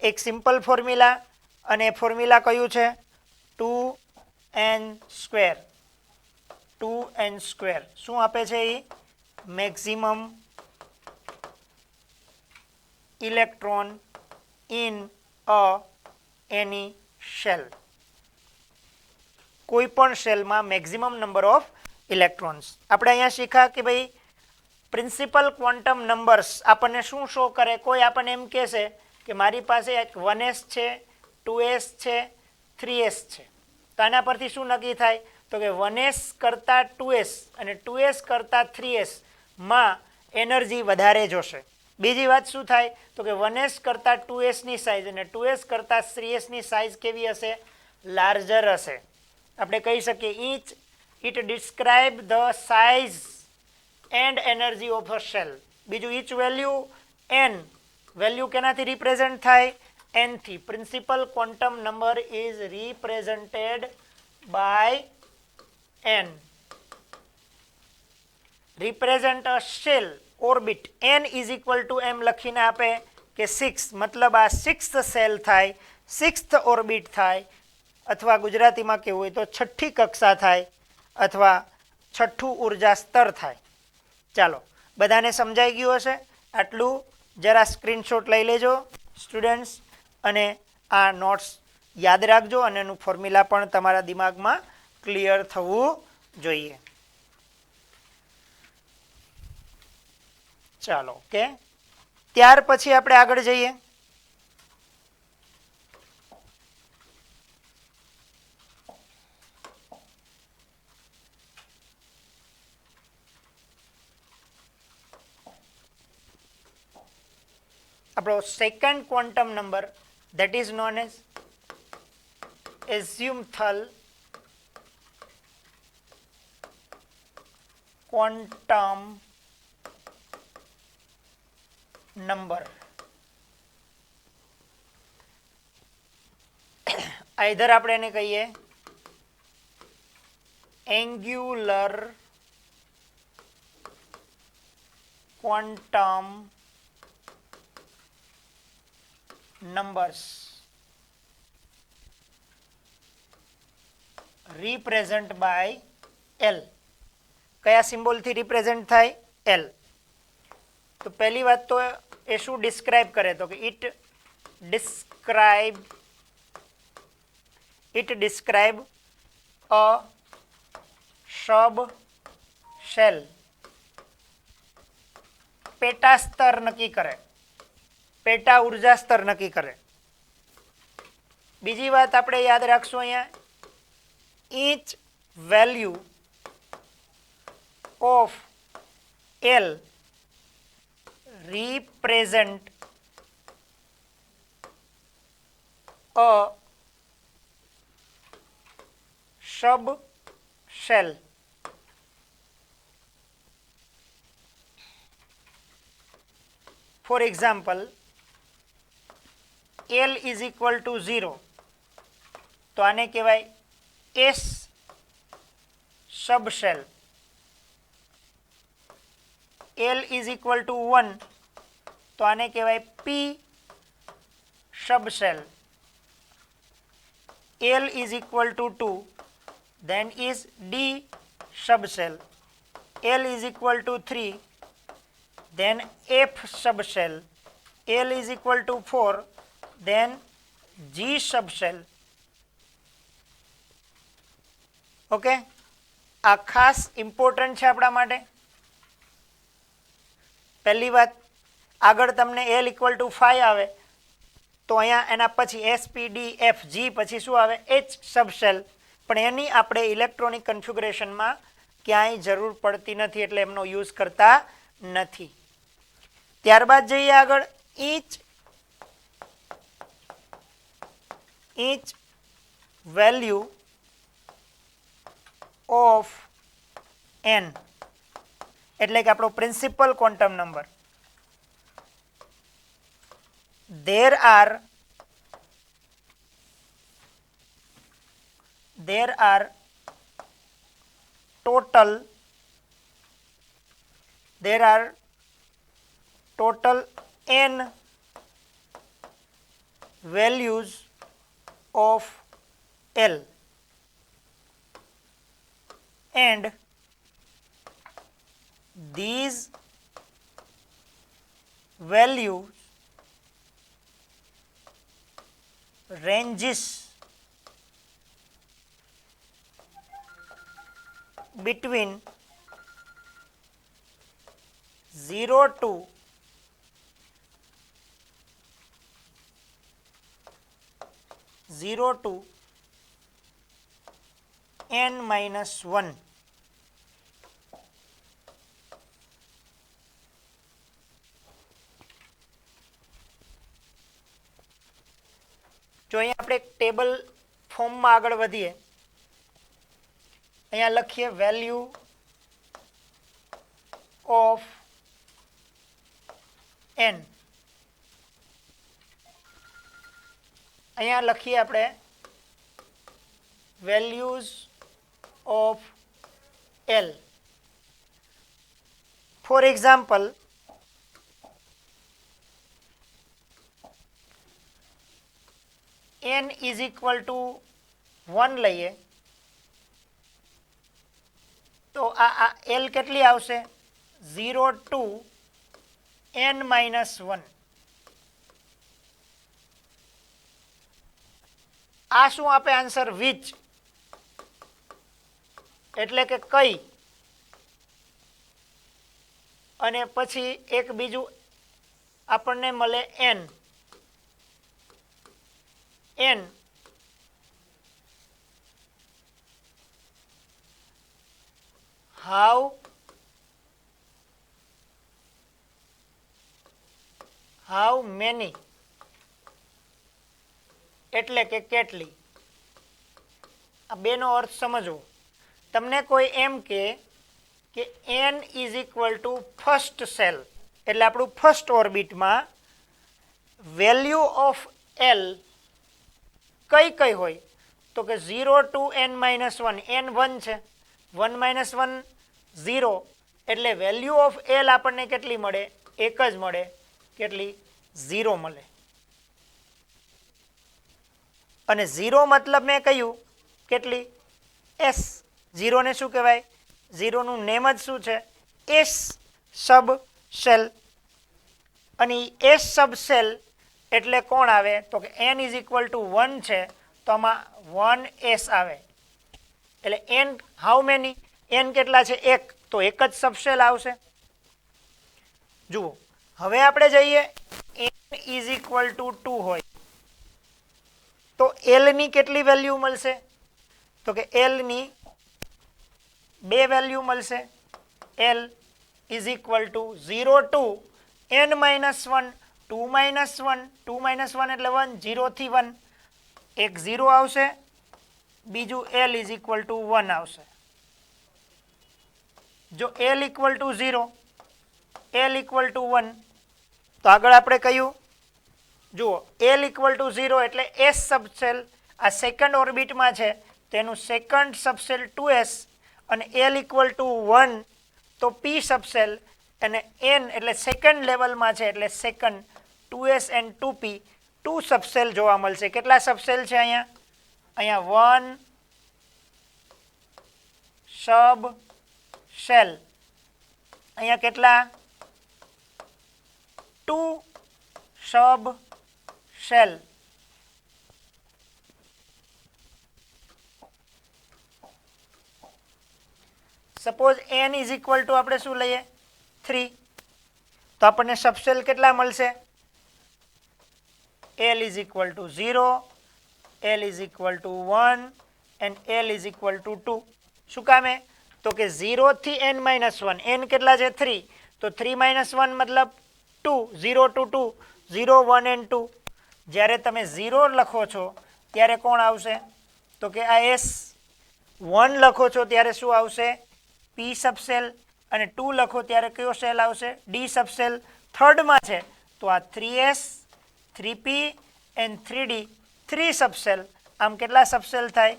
એક સિમ્પલ ફોર્મ્યુલા અને ફોર્મ્યુલા કયું છે 2n². 2n². શું આપે છે એ maximum electron in a any shell. કોઈ પણ શેલમાં મેક્સિમમ નંબર ઓફ ઇલેક્ટ્રોન્સ. આપણે અહીંયા શીખ્યા કે ભાઈ પ્રિન્સિપલ ક્વોન્ટમ નંબર્સ આપણને શું શો કરે. કોઈ આપણને એમ કહેશે કે મારી પાસે એક 1s છે, 2s છે, 3s છે. તો આના પરથી શું નક્કી થાય તો કે 1s કરતાં 2s અને 2s કરતાં 3s માં એનર્જી વધારે જોશે. બીજી વાત શું થાય તો કે 1s કરતાં 2s ની સાઇઝ અને 2s કરતાં 3s ની સાઇઝ કેવી હશે? લાર્જર હશે. આપણે કહી શકીએ it describe the size and energy of a shell. બીજું ઈચ વેલ્યુ n વેલ્યુ કેનાથી રિપ્રેઝન્ટ થાય? n થી. Principal quantum number is represented by n. Represent a shell orbit n is equal to એમ લખીને આપે કે 6, મતલબ આ 6th સેલ થાય, 6th ઓર્બિટ થાય, અથવા ગુજરાતીમાં કેવું હોય તો 6ઠ્ઠી કક્ષા થાય અથવા 6ઠ્ઠું ઉર્જા સ્તર થાય. ચાલો, બધાને સમજાઈ ગયું હશે? આટલું જરા સ્ક્રીનશોટ લઈ લેજો સ્ટુડન્ટ્સ, અને આ નોટ્સ યાદ રાખજો અને એનું ફોર્મ્યુલા પણ તમારા દિમાગમાં ક્લિયર થવું જોઈએ. ચાલો, ઓકે. ત્યાર પછી આપણે આગળ જઈએ. આપણો second quantum number that is known as azimuthal quantum number. Either આપણે એને કહીએ angular quantum numbers represent by L. કયા સિમ્બોલથી રિપ્રેઝન્ટ થાય? L. તો પહેલી વાત તો એ શું ડિસ્ક્રાઇબ કરે તો કે it describe a sub cell. પેટા સ્તર નક્કી કરે, પેટા ઉર્જા સ્તર નક્કી કરે. બીજી વાત આપણે યાદ રાખશું અહીંયા, each value of L represent a sub cell. For example, L is equal to 0, તો આને કહેવાય S subshell. L is equal to 1, તો આને કહેવાય P subshell. L is equal to 2, then is D subshell. L is equal to 3, then F subshell. L is equal to 4, then G subshell. Okay, આ ખાસ important છે આપણા માટે. પહેલી વાત, આગળ તમને L equal to 5 આવે તો અહીંયા એના પછી SPDFG પછી શું આવે? H subshell. પણ એની આપણે ઇલેક્ટ્રોનિક કન્ફિગ્યુરેશનમાં ક્યાંય જરૂર પડતી નથી, એટલે એમનો યુઝ કરતા નથી. ત્યારબાદ જઈએ આગળ, each value of n એટલે કે આપણો principal quantum number. there are total n values of L, and these values ranges between 0 to 8 n-1. જો અહીંયા આપણે ટેબલ ફોર્મમાં આગળ વધીએ, અહીંયા લખીએ વેલ્યુ ઓફ n. અહીંયા લખીએ આપણે values of l. For example, n is equal to 1 લઈએ તો આ l કેટલી આવશે? 0 to n-1. આ શું આપે આન્સર? વિચ, એટલે કે કઈ. અને પછી એક બીજું આપણને મળે n. how many, એટલે કે કેટલી. આ બેનો અર્થ સમજવો. તમને કોઈ એમ કે n is equal to first cell, એટલે આપણું ફર્સ્ટ ઓર્બિટમાં વેલ્યુ ઓફ l કઈ કઈ હોય? તો કે 0 to n-1. n 1 છે, 1 - 1 0, એટલે વેલ્યુ ઓફ l આપણને કેટલી મળે? એક જ મળે. કેટલી? 0 મળે. અને 0 મતલબ મેં કહ્યું કેટલી? s. 0 ને શું કહેવાય? 0 નું નેમ જ શું છે? s સબ સેલ. અને s સબ સેલ એટલે કોણ આવે? તો કે n is equal to 1 છે, તો આમાં 1s આવે. એટલે n હાઉ મેની? n કેટલા છે? 1, તો એક જ સબસેલ આવશે. જુઓ, હવે આપણે જઈએ n is equal to 2 હોય તો l ની કેટલી વેલ્યુ મળશે? તો કે l ની 2 વેલ્યુ મળશે. l is equal to 0 to n-1, 2 - 1, 2 - 1 એટલે 1, 0 થી 1, એક 0 આવશે, બીજું l is equal to 1 આવશે. જો l equal to 0, l equal to 1, તો આગળ આપણે કહ્યું, જુઓ l equal to 0 એટલે s સબસેલ આ સેકન્ડ ઓર્બિટમાં છે તેનું સેકન્ડ સબસેલ 2s, અને l equal to 1 તો p સબસેલ, અને n એટલે સેકન્ડ લેવલમાં છે એટલે સેકન્ડ 2s and 2p 2 સબસેલ જોવા મળશે. કેટલા સબસેલ છે અહીંયા? અહીંયા 1 સબ સેલ, અહીંયા કેટલા? 2 subshell. Suppose n is equal to આપણે શું લઈએ? 3, તો આપણને સબસેલ કેટલા મળશે? l is equal to 0, l is equal to 1 and l is equal to 2. શું કામે? તો કે 0 થી n-1, n કેટલા છે? 3, તો 3 - 1 મતલબ 2, 0 to 2, 0, 1 and 2. જ્યારે તમે 0 લખો છો ત્યારે કોણ આવશે? તો કે આ s. 1 લખો છો ત્યારે શું આવશે? p સબસેલ, અને 2 લખો ત્યારે કયો સેલ આવશે? d સબસેલ. થર્ડમાં છે તો આ 3s, 3p and 3d 3 સબસેલ. આમ કેટલા સબસેલ થાય?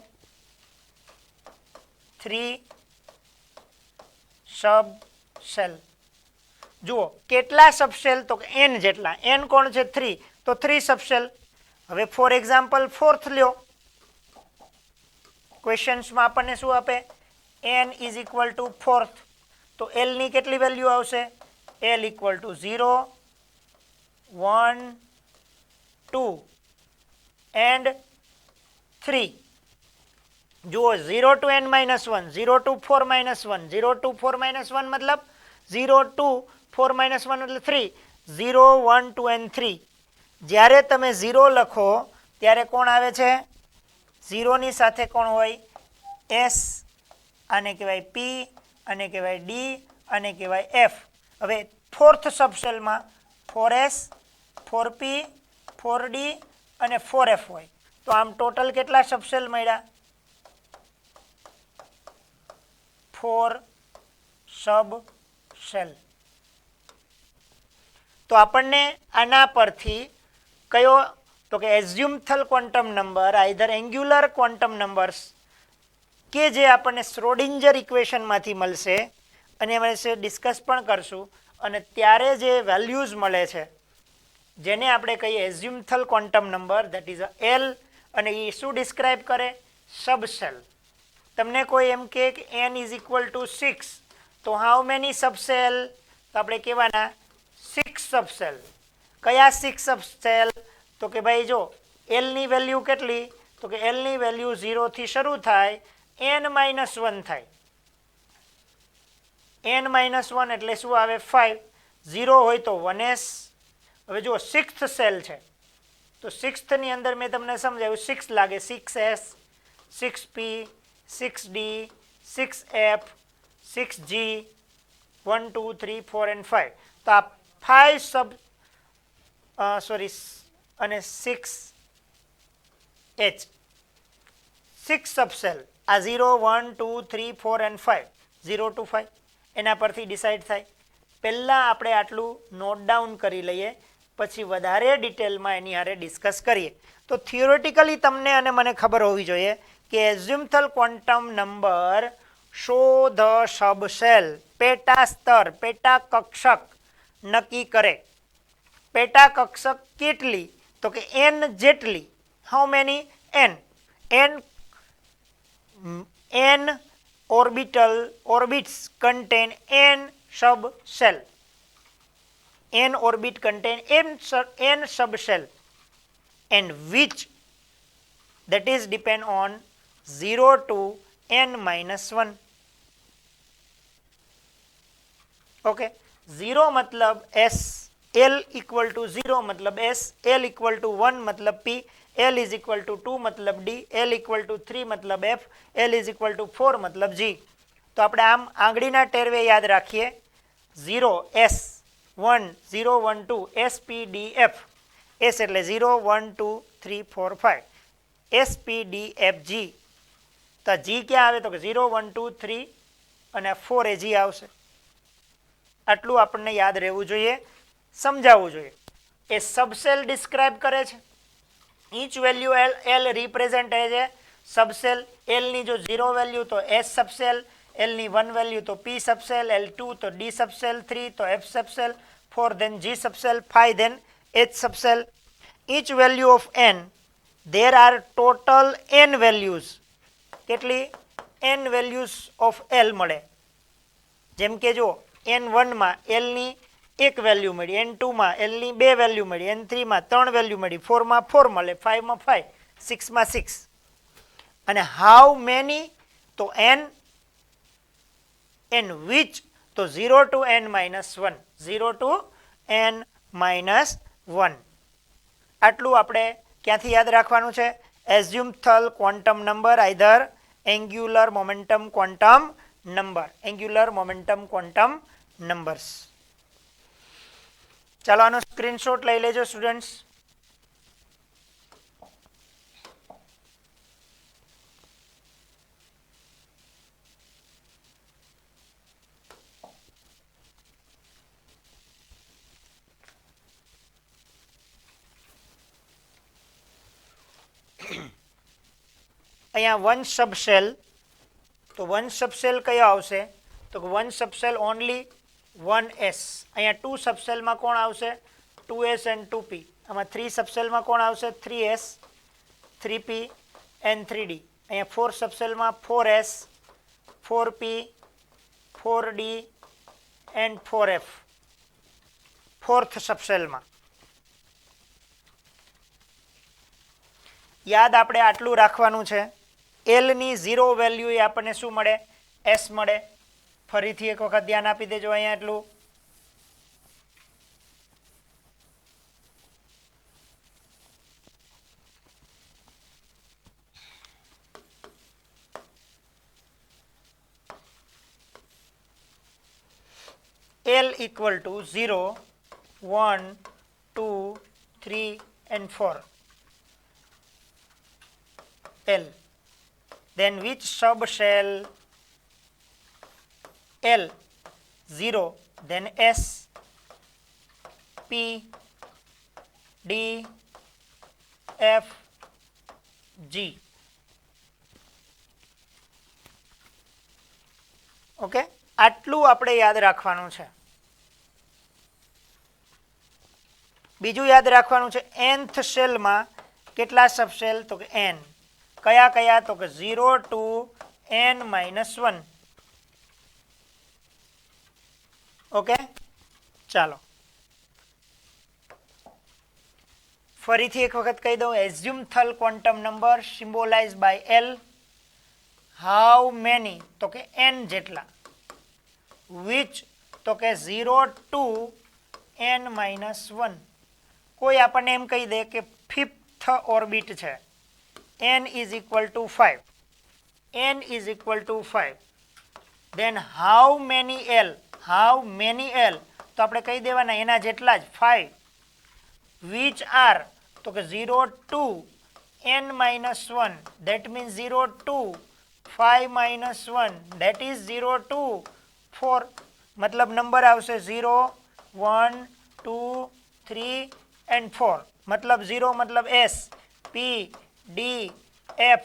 3 સબસેલ. જુઓ કેટલા સબસેલ? તો કે n જેટલા. n કોણ છે? 3, તો 3 સબસેલ. હવે ફોર એક્ઝામ્પલ ફોર્થ લ્યો. ક્વેશ્ચન્સમાં આપણને શું આપે? n is equal to 4th, તો l ની કેટલી વેલ્યુ આવશે? l equal to 0, 1, 2 and 3. જુઓ 0 to n-1, 0 to 4 - 1, 0 to 4 - 1 મતલબ 0 to 4 - 1 એટલે 3, 0, 1, 2 and 3. જ્યારે તમે 0 લખો ત્યારે કોણ આવે છે? 0 ની સાથે કોણ હોય? એસ, આને કહેવાય પી, આને કહેવાય ડી, આને કહેવાય એફ. હવે ફોર્થ સબસેલમાં 4s, 4p, 4d અને 4f હોય. તો આમ ટોટલ કેટલા સબસેલ મળ્યા? 4 સબસેલ. તો આપણને આના પરથી કયો, તો કે azimuthal quantum number, either angular quantum numbers કે જે આપણને શ્રોડિંજર ઇક્વેશનમાંથી મળશે અને એમાં વિશે ડિસ્કસ પણ કરશું. અને ત્યારે જે વેલ્યુઝ મળે છે જેને આપણે કહીએ azimuthal quantum number, that is l, અને એ શું ડિસ્ક્રાઇબ કરે? સબસેલ. તમને કોઈ એમ કે n ઇઝ ઇક્વલ ટુ 6, તો હાઉ મેની સબસેલ? તો આપણે કહેવાના 6 સબસેલ. કયા 6 સબસેલ? તો કે ભાઈ જો એલની વેલ્યુ કેટલી? તો કે એલની વેલ્યુ 0 થી શરૂ થાય, n-1 થાય. n-1 એટલે શું આવે? 5. 0 હોય તો 1s. હવે જો 6th સેલ છે તો 6th ની અંદર મેં તમને સમજાવ્યું 6 લાગે, 6s, 6p, 6d, 6f, 6g, 1 2 3 4 and 5. તો આ 5 સબ અને 6h, 6 સબસેલ. આ 0 1 2 3 4 and 5, 0 to 5 એના પરથી ડિસાઇડ થાય. પહેલાં આપણે આટલું નોટ ડાઉન કરી લઈએ, પછી વધારે ડિટેલમાં એની હારે ડિસ્કસ કરીએ. તો થિયોરેટિકલી તમને અને મને ખબર હોવી જોઈએ કે એઝ્યુમથલ ક્વોન્ટમ નંબર શોધ સબસેલ, પેટા સ્તર, પેટા કક્ષક નક્કી કરે. પેટા કક્ષક કેટલી? તો કે n જેટલી. How many? n. n orbits contain n subcell. n orbit contain n subcell, and which that is depend on 0 to n-1. okay, 0 मतलब s, l equal to 0 मतलब s, l equal to 1 मतलब p, l is equal to 2 मतलब d, l equal to 3 मतलब f, l is equal to 4 मतलब g. તો આપણે આમ આંગળીના ટેરવે યાદ રાખીએ. 0 s 1 0 1 2 s p d f. s એટલે 0 1 2 3 4 5, s p d f g. તો g ક્યાં આવે? તો કે 0 1 2 3 અને 4 એ g આવશે. આટલું આપણને યાદ રહેવું જોઈએ, સમજાવવું જોઈએ. એ સબસેલ ડિસ્ક્રાઇબ કરે છે. each value l represent as a subcell. l ની જો 0 વેલ્યુ તો s સબસેલ, l ની 1 વેલ્યુ તો p સબસેલ, l2 તો d સબસેલ, 3 તો f સબસેલ, 4 then g સબસેલ, 5 then h સબસેલ. each value of n, there are total n values. કેટલી? n values of l મળે. જેમ કે જો n1 માં l ની 1 વેલ્યુ મળી, n2 માં l ની 2 વેલ્યુ મળી, n3 માં 3 વેલ્યુ મળી, 4 માં 4 મળે, 5 માં 5, 6 માં 6. અને હાઉ મેની? તો n, and which? તો 0 to n-1, 0 to n-1. આટલું આપણે ક્યાંથી યાદ રાખવાનું છે? Azimuthal quantum number, either angular momentum quantum number, angular momentum quantum numbers. ચાલો આનો સ્ક્રીનશોટ લઈ લેજો સ્ટુડન્ટ્સ. અહીંયા 1 સબસેલ, તો 1 સબસેલ કયો આવશે? તો 1 સબસેલ ઓનલી 1s. અહીંયા 2 સબસેલમાં કોણ આવશે? 2s and 2p. આમાં 3 સબસેલમાં કોણ આવશે? 3s, 3p and 3d. અહીંયા 4 સબસેલમાં 4s, 4p, 4d and 4f. Fourth સબસેલમાં. યાદ આપણે આટલું રાખવાનું છે. l ની 0 વેલ્યુ એ આપણને શું મળે? s મળે. ફરીથી એક વખત ધ્યાન આપી દેજો અહીંયા એટલું. L equal to 0, 1, 2, 3 and 4. L. Then which subshell? L 0, then S, P, D, F, G. Okay, આટલું આપણે યાદ રાખવાનું છે. બીજું યાદ રાખવાનું છે nth સેલમાં કેટલા સબસેલ, તો કે n. કયા કયા, તો કે 0 to n-1. ઓકે, ચાલો ફરીથી એક વખત કહી દઉં. Azimuthal quantum number symbolize by L. How many, તો કે n જેટલા. વિચ, તો કે 0 to n-1. કોઈ આપણને એમ કહી દે કે 5th ઓર્બિટ છે, n is equal to 5. n is equal to 5. then how many L, how many L, તો આપણે કહી દેવાના એના જેટલા જ 5. which are, તો કે 0 to n-1, that means 0 to 5-1, that is 0 to 4. મતલબ નંબર આવશે 0, 1, 2, 3 and 4. મતલબ 0 મતલબ S, P, D, F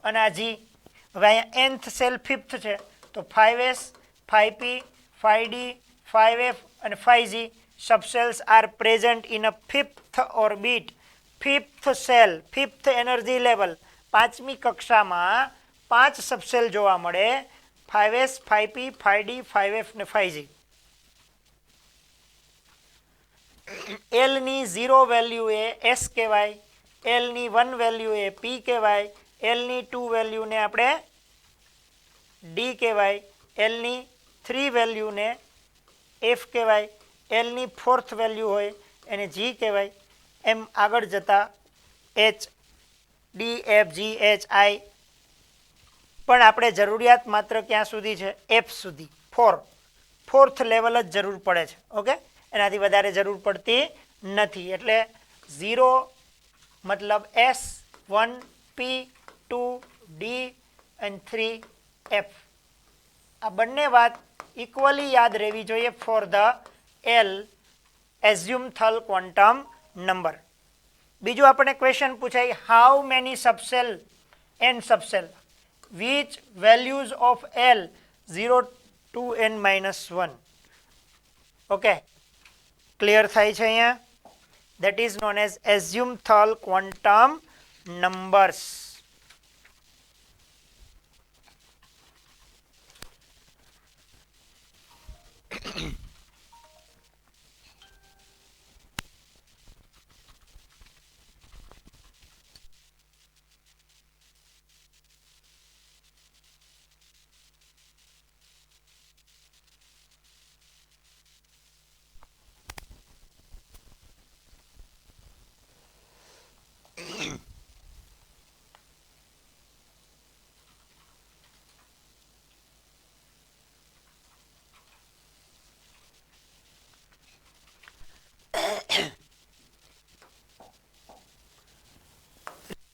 અને આ G. હવે અહીંયા nth સેલ 5th છે તો 5S, 5P, 5D, 5F અને 5G subcells are present in a 5th orbit. 5th cell, 5th energy level, પાંચમી કક્ષામાં 5 સબસેલ જોવા મળે, 5S, 5P, 5D, 5F ને 5G. L ની 0 વેલ્યુ એ S કહેવાય, L ની 1 વેલ્યુ એ P કહેવાય, L ની 2 વેલ્યુ ને આપણે D કહેવાય, L ની 3 વેલ્યુ ને F કહેવાય, L ની 4th વેલ્યુ હોય એને G કહેવાય. એમ આગળ જતા H, D, F, G, H, I. પણ આપણે જરૂરિયાત માત્ર ક્યાં સુધી છે? F સુધી. 4th લેવલ જ જરૂર પડે છે. ઓકે, એનાથી વધારે જરૂર પડતી નથી. એટલે 0 મતલબ S, 1, P, 2, D and 3, F. આ બંને વાત ઇક્વલી યાદ રહેવી જોઈએ for the L azimuthal quantum number. બીજું આપણે ક્વેશ્ચન પૂછાય, how many subshell, n subshell, which values of L 0 to n-1. Okay, clear થાય છે અહીંયા? that is known as azimuthal quantum numbers.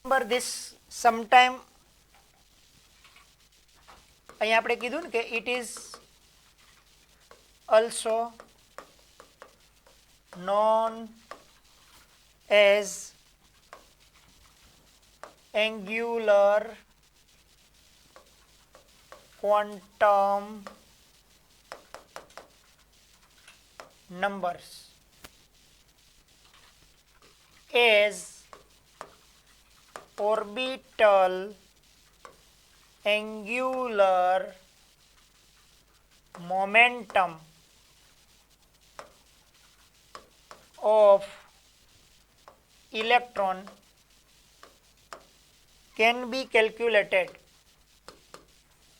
Remember this sometime અહીંયા આપણે કીધું ને કે it is also known as angular quantum numbers as orbital angular momentum of electron can be calculated.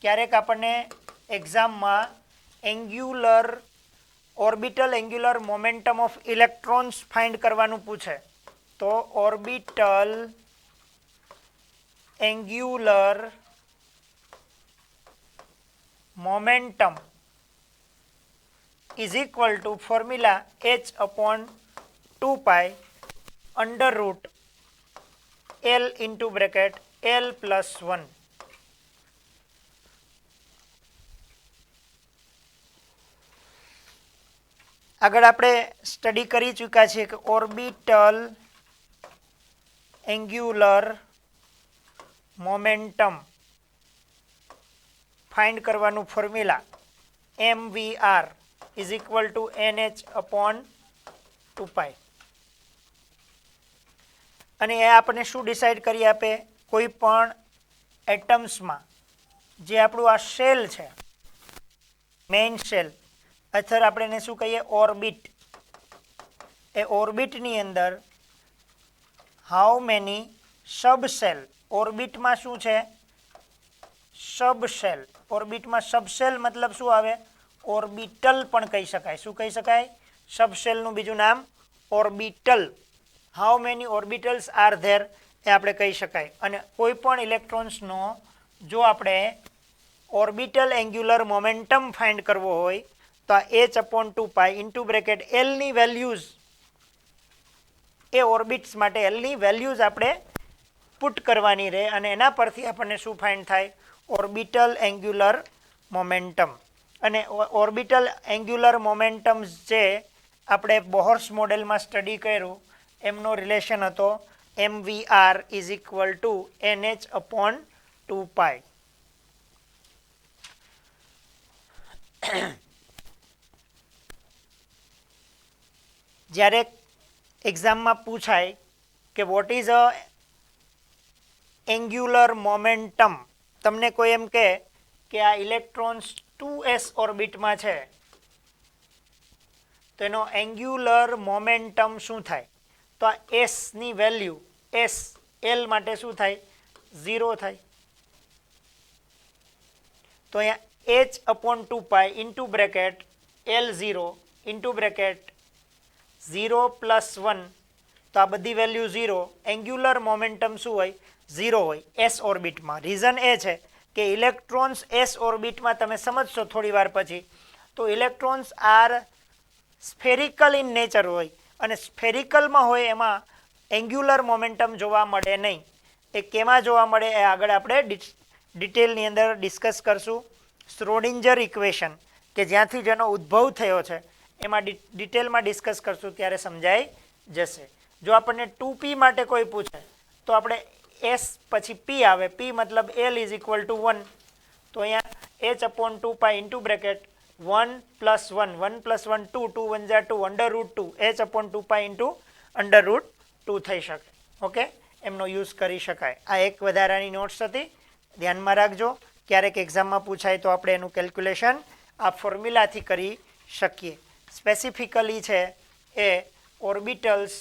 ક્યારેક આપણને એક્ઝામમાં angular orbital angular momentum of electrons find કરવાનું પૂછે તો orbital angular momentum is equal two formula h/2 pi under route L into bracket L plus 1. આગળ આપણે study કરી ચૂક્યા છીએ કે ઓર્બિટલ એન્ગ્યુલર મોમેન્ટમ ફાઇન્ડ કરવાનું formula mvr is equal two nh/2 પાઈ. અને એ આપણને શું ડિસાઇડ કરી આપે, કોઈ પણ એટમ્સમાં જે આપણું આ શેલ છે, મેઇન શેલ, અથવા આપણે એને શું કહીએ ઓર્બિટ, એ ઓર્બિટની અંદર હાઉ મેની સબસેલ, ઓર્બિટમાં શું છે સબસેલ, ઓર્બિટમાં સબસેલ મતલબ શું આવે, ઓર્બિટલ પણ કહી શકાય. શું કહી શકાય, સબસેલનું બીજું નામ orbital. How many orbitals are there એ આપણે કહી શકાય. અને કોઈ પણ ઇલેક્ટ્રોન્સનો જો આપણે ઓર્બિટલ એન્ગ્યુલર મોમેન્ટમ ફાઇન્ડ કરવો હોય તો આ h/2 પાઈ ઇન્ટુ બ્રેકેટ એલની વેલ્યુઝ, એ ઓર્બિટ્સ માટે એલની વેલ્યુઝ આપણે પુટ કરવાની રહે અને એના પરથી આપણને શું ફાઇન્ડ થાય, ઓર્બિટલ એન્ગ્યુલર મોમેન્ટમ. અને ઓર્બિટલ એન્ગ્યુલર મોમેન્ટમ્સ જે આપણે બોહર્સ મોડેલમાં સ્ટડી કર્યું એમનો રિલેશન હતો mvr is equal two nh/2 પાઈ. જ્યારે એક્ઝામમાં પૂછાય કે what is a angular momentum, તમને કોઈ એમ કહે કે આ ઇલેક્ટ્રોન્સ 2s ઓર્બિટમાં છે તો એનો એન્ગ્યુલર મોમેન્ટમ શું થાય, તો આ એસની વેલ્યુ એસ એલ માટે શું થાય, 0 થાય. તો અહીંયા h/2 pi into bracket L0 into bracket 0 plus 1, તો આ બધી વેલ્યુ 0, એન્ગ્યુલર મોમેન્ટમ શું હોય, 0 હોય એસ ઓર્બિટમાં. રીઝન એ છે કે ઇલેક્ટ્રોન્સ એસ ઓર્બિટમાં તમે સમજશો થોડી વાર પછી, તો electrons are spherical in nature હોય અને સ્ફેરિકલમાં હોય એમાં એન્ગ્યુલર મોમેન્ટમ જોવા મળે નહીં. એ કેમાં જોવા મળે એ આગળ આપણે ડિટેલની અંદર ડિસ્કસ કરશું. શ્રોડિંજર ઇક્વેશન કે જ્યાંથી જેનો ઉદ્ભવ થયો છે એમાં ડિટેલમાં ડિસ્કસ કરશું ત્યારે સમજાઈ જશે. જો આપણને 2p માટે કોઈ પૂછે તો આપણે એસ પછી પી આવે, પી મતલબ એલ ઇઝ ઇક્વલ ટુ 1, તો અહીંયા h/2 pi into bracket 1 plus 1, 1 plus 1 2, 2 1 જા 2, under route 2, h/2 pi into under route 2 થઈ શકે. ઓકે, એમનો યુઝ કરી શકાય. આ એક વધારાની નોટ્સ હતી, ધ્યાનમાં રાખજો. ક્યારેક એક્ઝામમાં પૂછાય તો આપણે એનું કેલ્ક્યુલેશન આ ફોર્મ્યુલાથી કરી શકીએ. સ્પેસિફિકલી છે એ ઓર્બિટલ્સ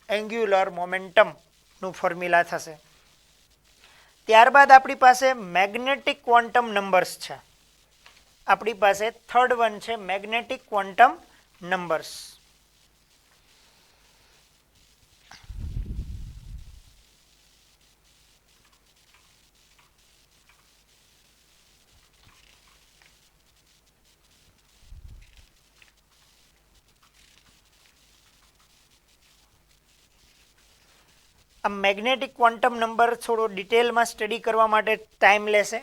એન્ગ્યુલર મોમેન્ટમનું ફોર્મ્યુલા થશે. ત્યારબાદ આપણી પાસે મેગ્નેટિક ક્વોન્ટમ નંબર્સ છે. આપણી પાસે થર્ડ વન છે મેગ્નેટિક ક્વોન્ટમ નંબર્સ. આ મેગ્નેટિક ક્વોન્ટમ નંબર થોડો ડિટેલમાં સ્ટડી કરવા માટે ટાઈમ લેશે.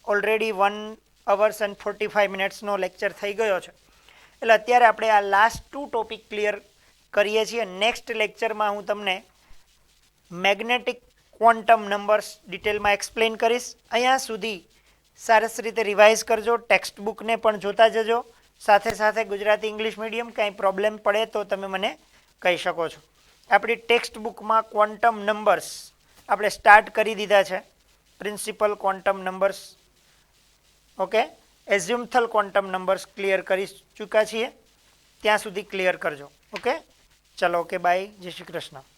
ઓલરેડી 1 hours and 45 મિનિટ્સનો લેક્ચર થઈ ગયો છે, એટલે અત્યારે આપણે આ લાસ્ટ 2 ટોપિક ક્લિયર કરીએ છીએ. નેક્સ્ટ લેક્ચરમાં હું તમને મેગ્નેટિક ક્વોન્ટમ નંબર્સ ડિટેલમાં એક્સપ્લેન કરીશ. અહીંયા સુધી સરસ રીતે રિવાઇઝ કરજો, ટેક્સ્ટ બુકને પણ જોતા જજો. સાથે સાથે ગુજરાતી ઇંગ્લિશ મીડિયમ કાંઈ પ્રોબ્લેમ પડે તો તમે મને કહી શકો છો. આપણી ટેક્સ્ટ બુકમાં ક્વોન્ટમ નંબર્સ આપણે સ્ટાર્ટ કરી દીધા છે. Principal quantum numbers, okay, azimuthal quantum numbers clear કરી ચૂક્યા છીએ. ત્યાં સુધી ક્લિયર કરજો. ઓકે, ચલો, ઓકે, બાય, જય શ્રી કૃષ્ણ.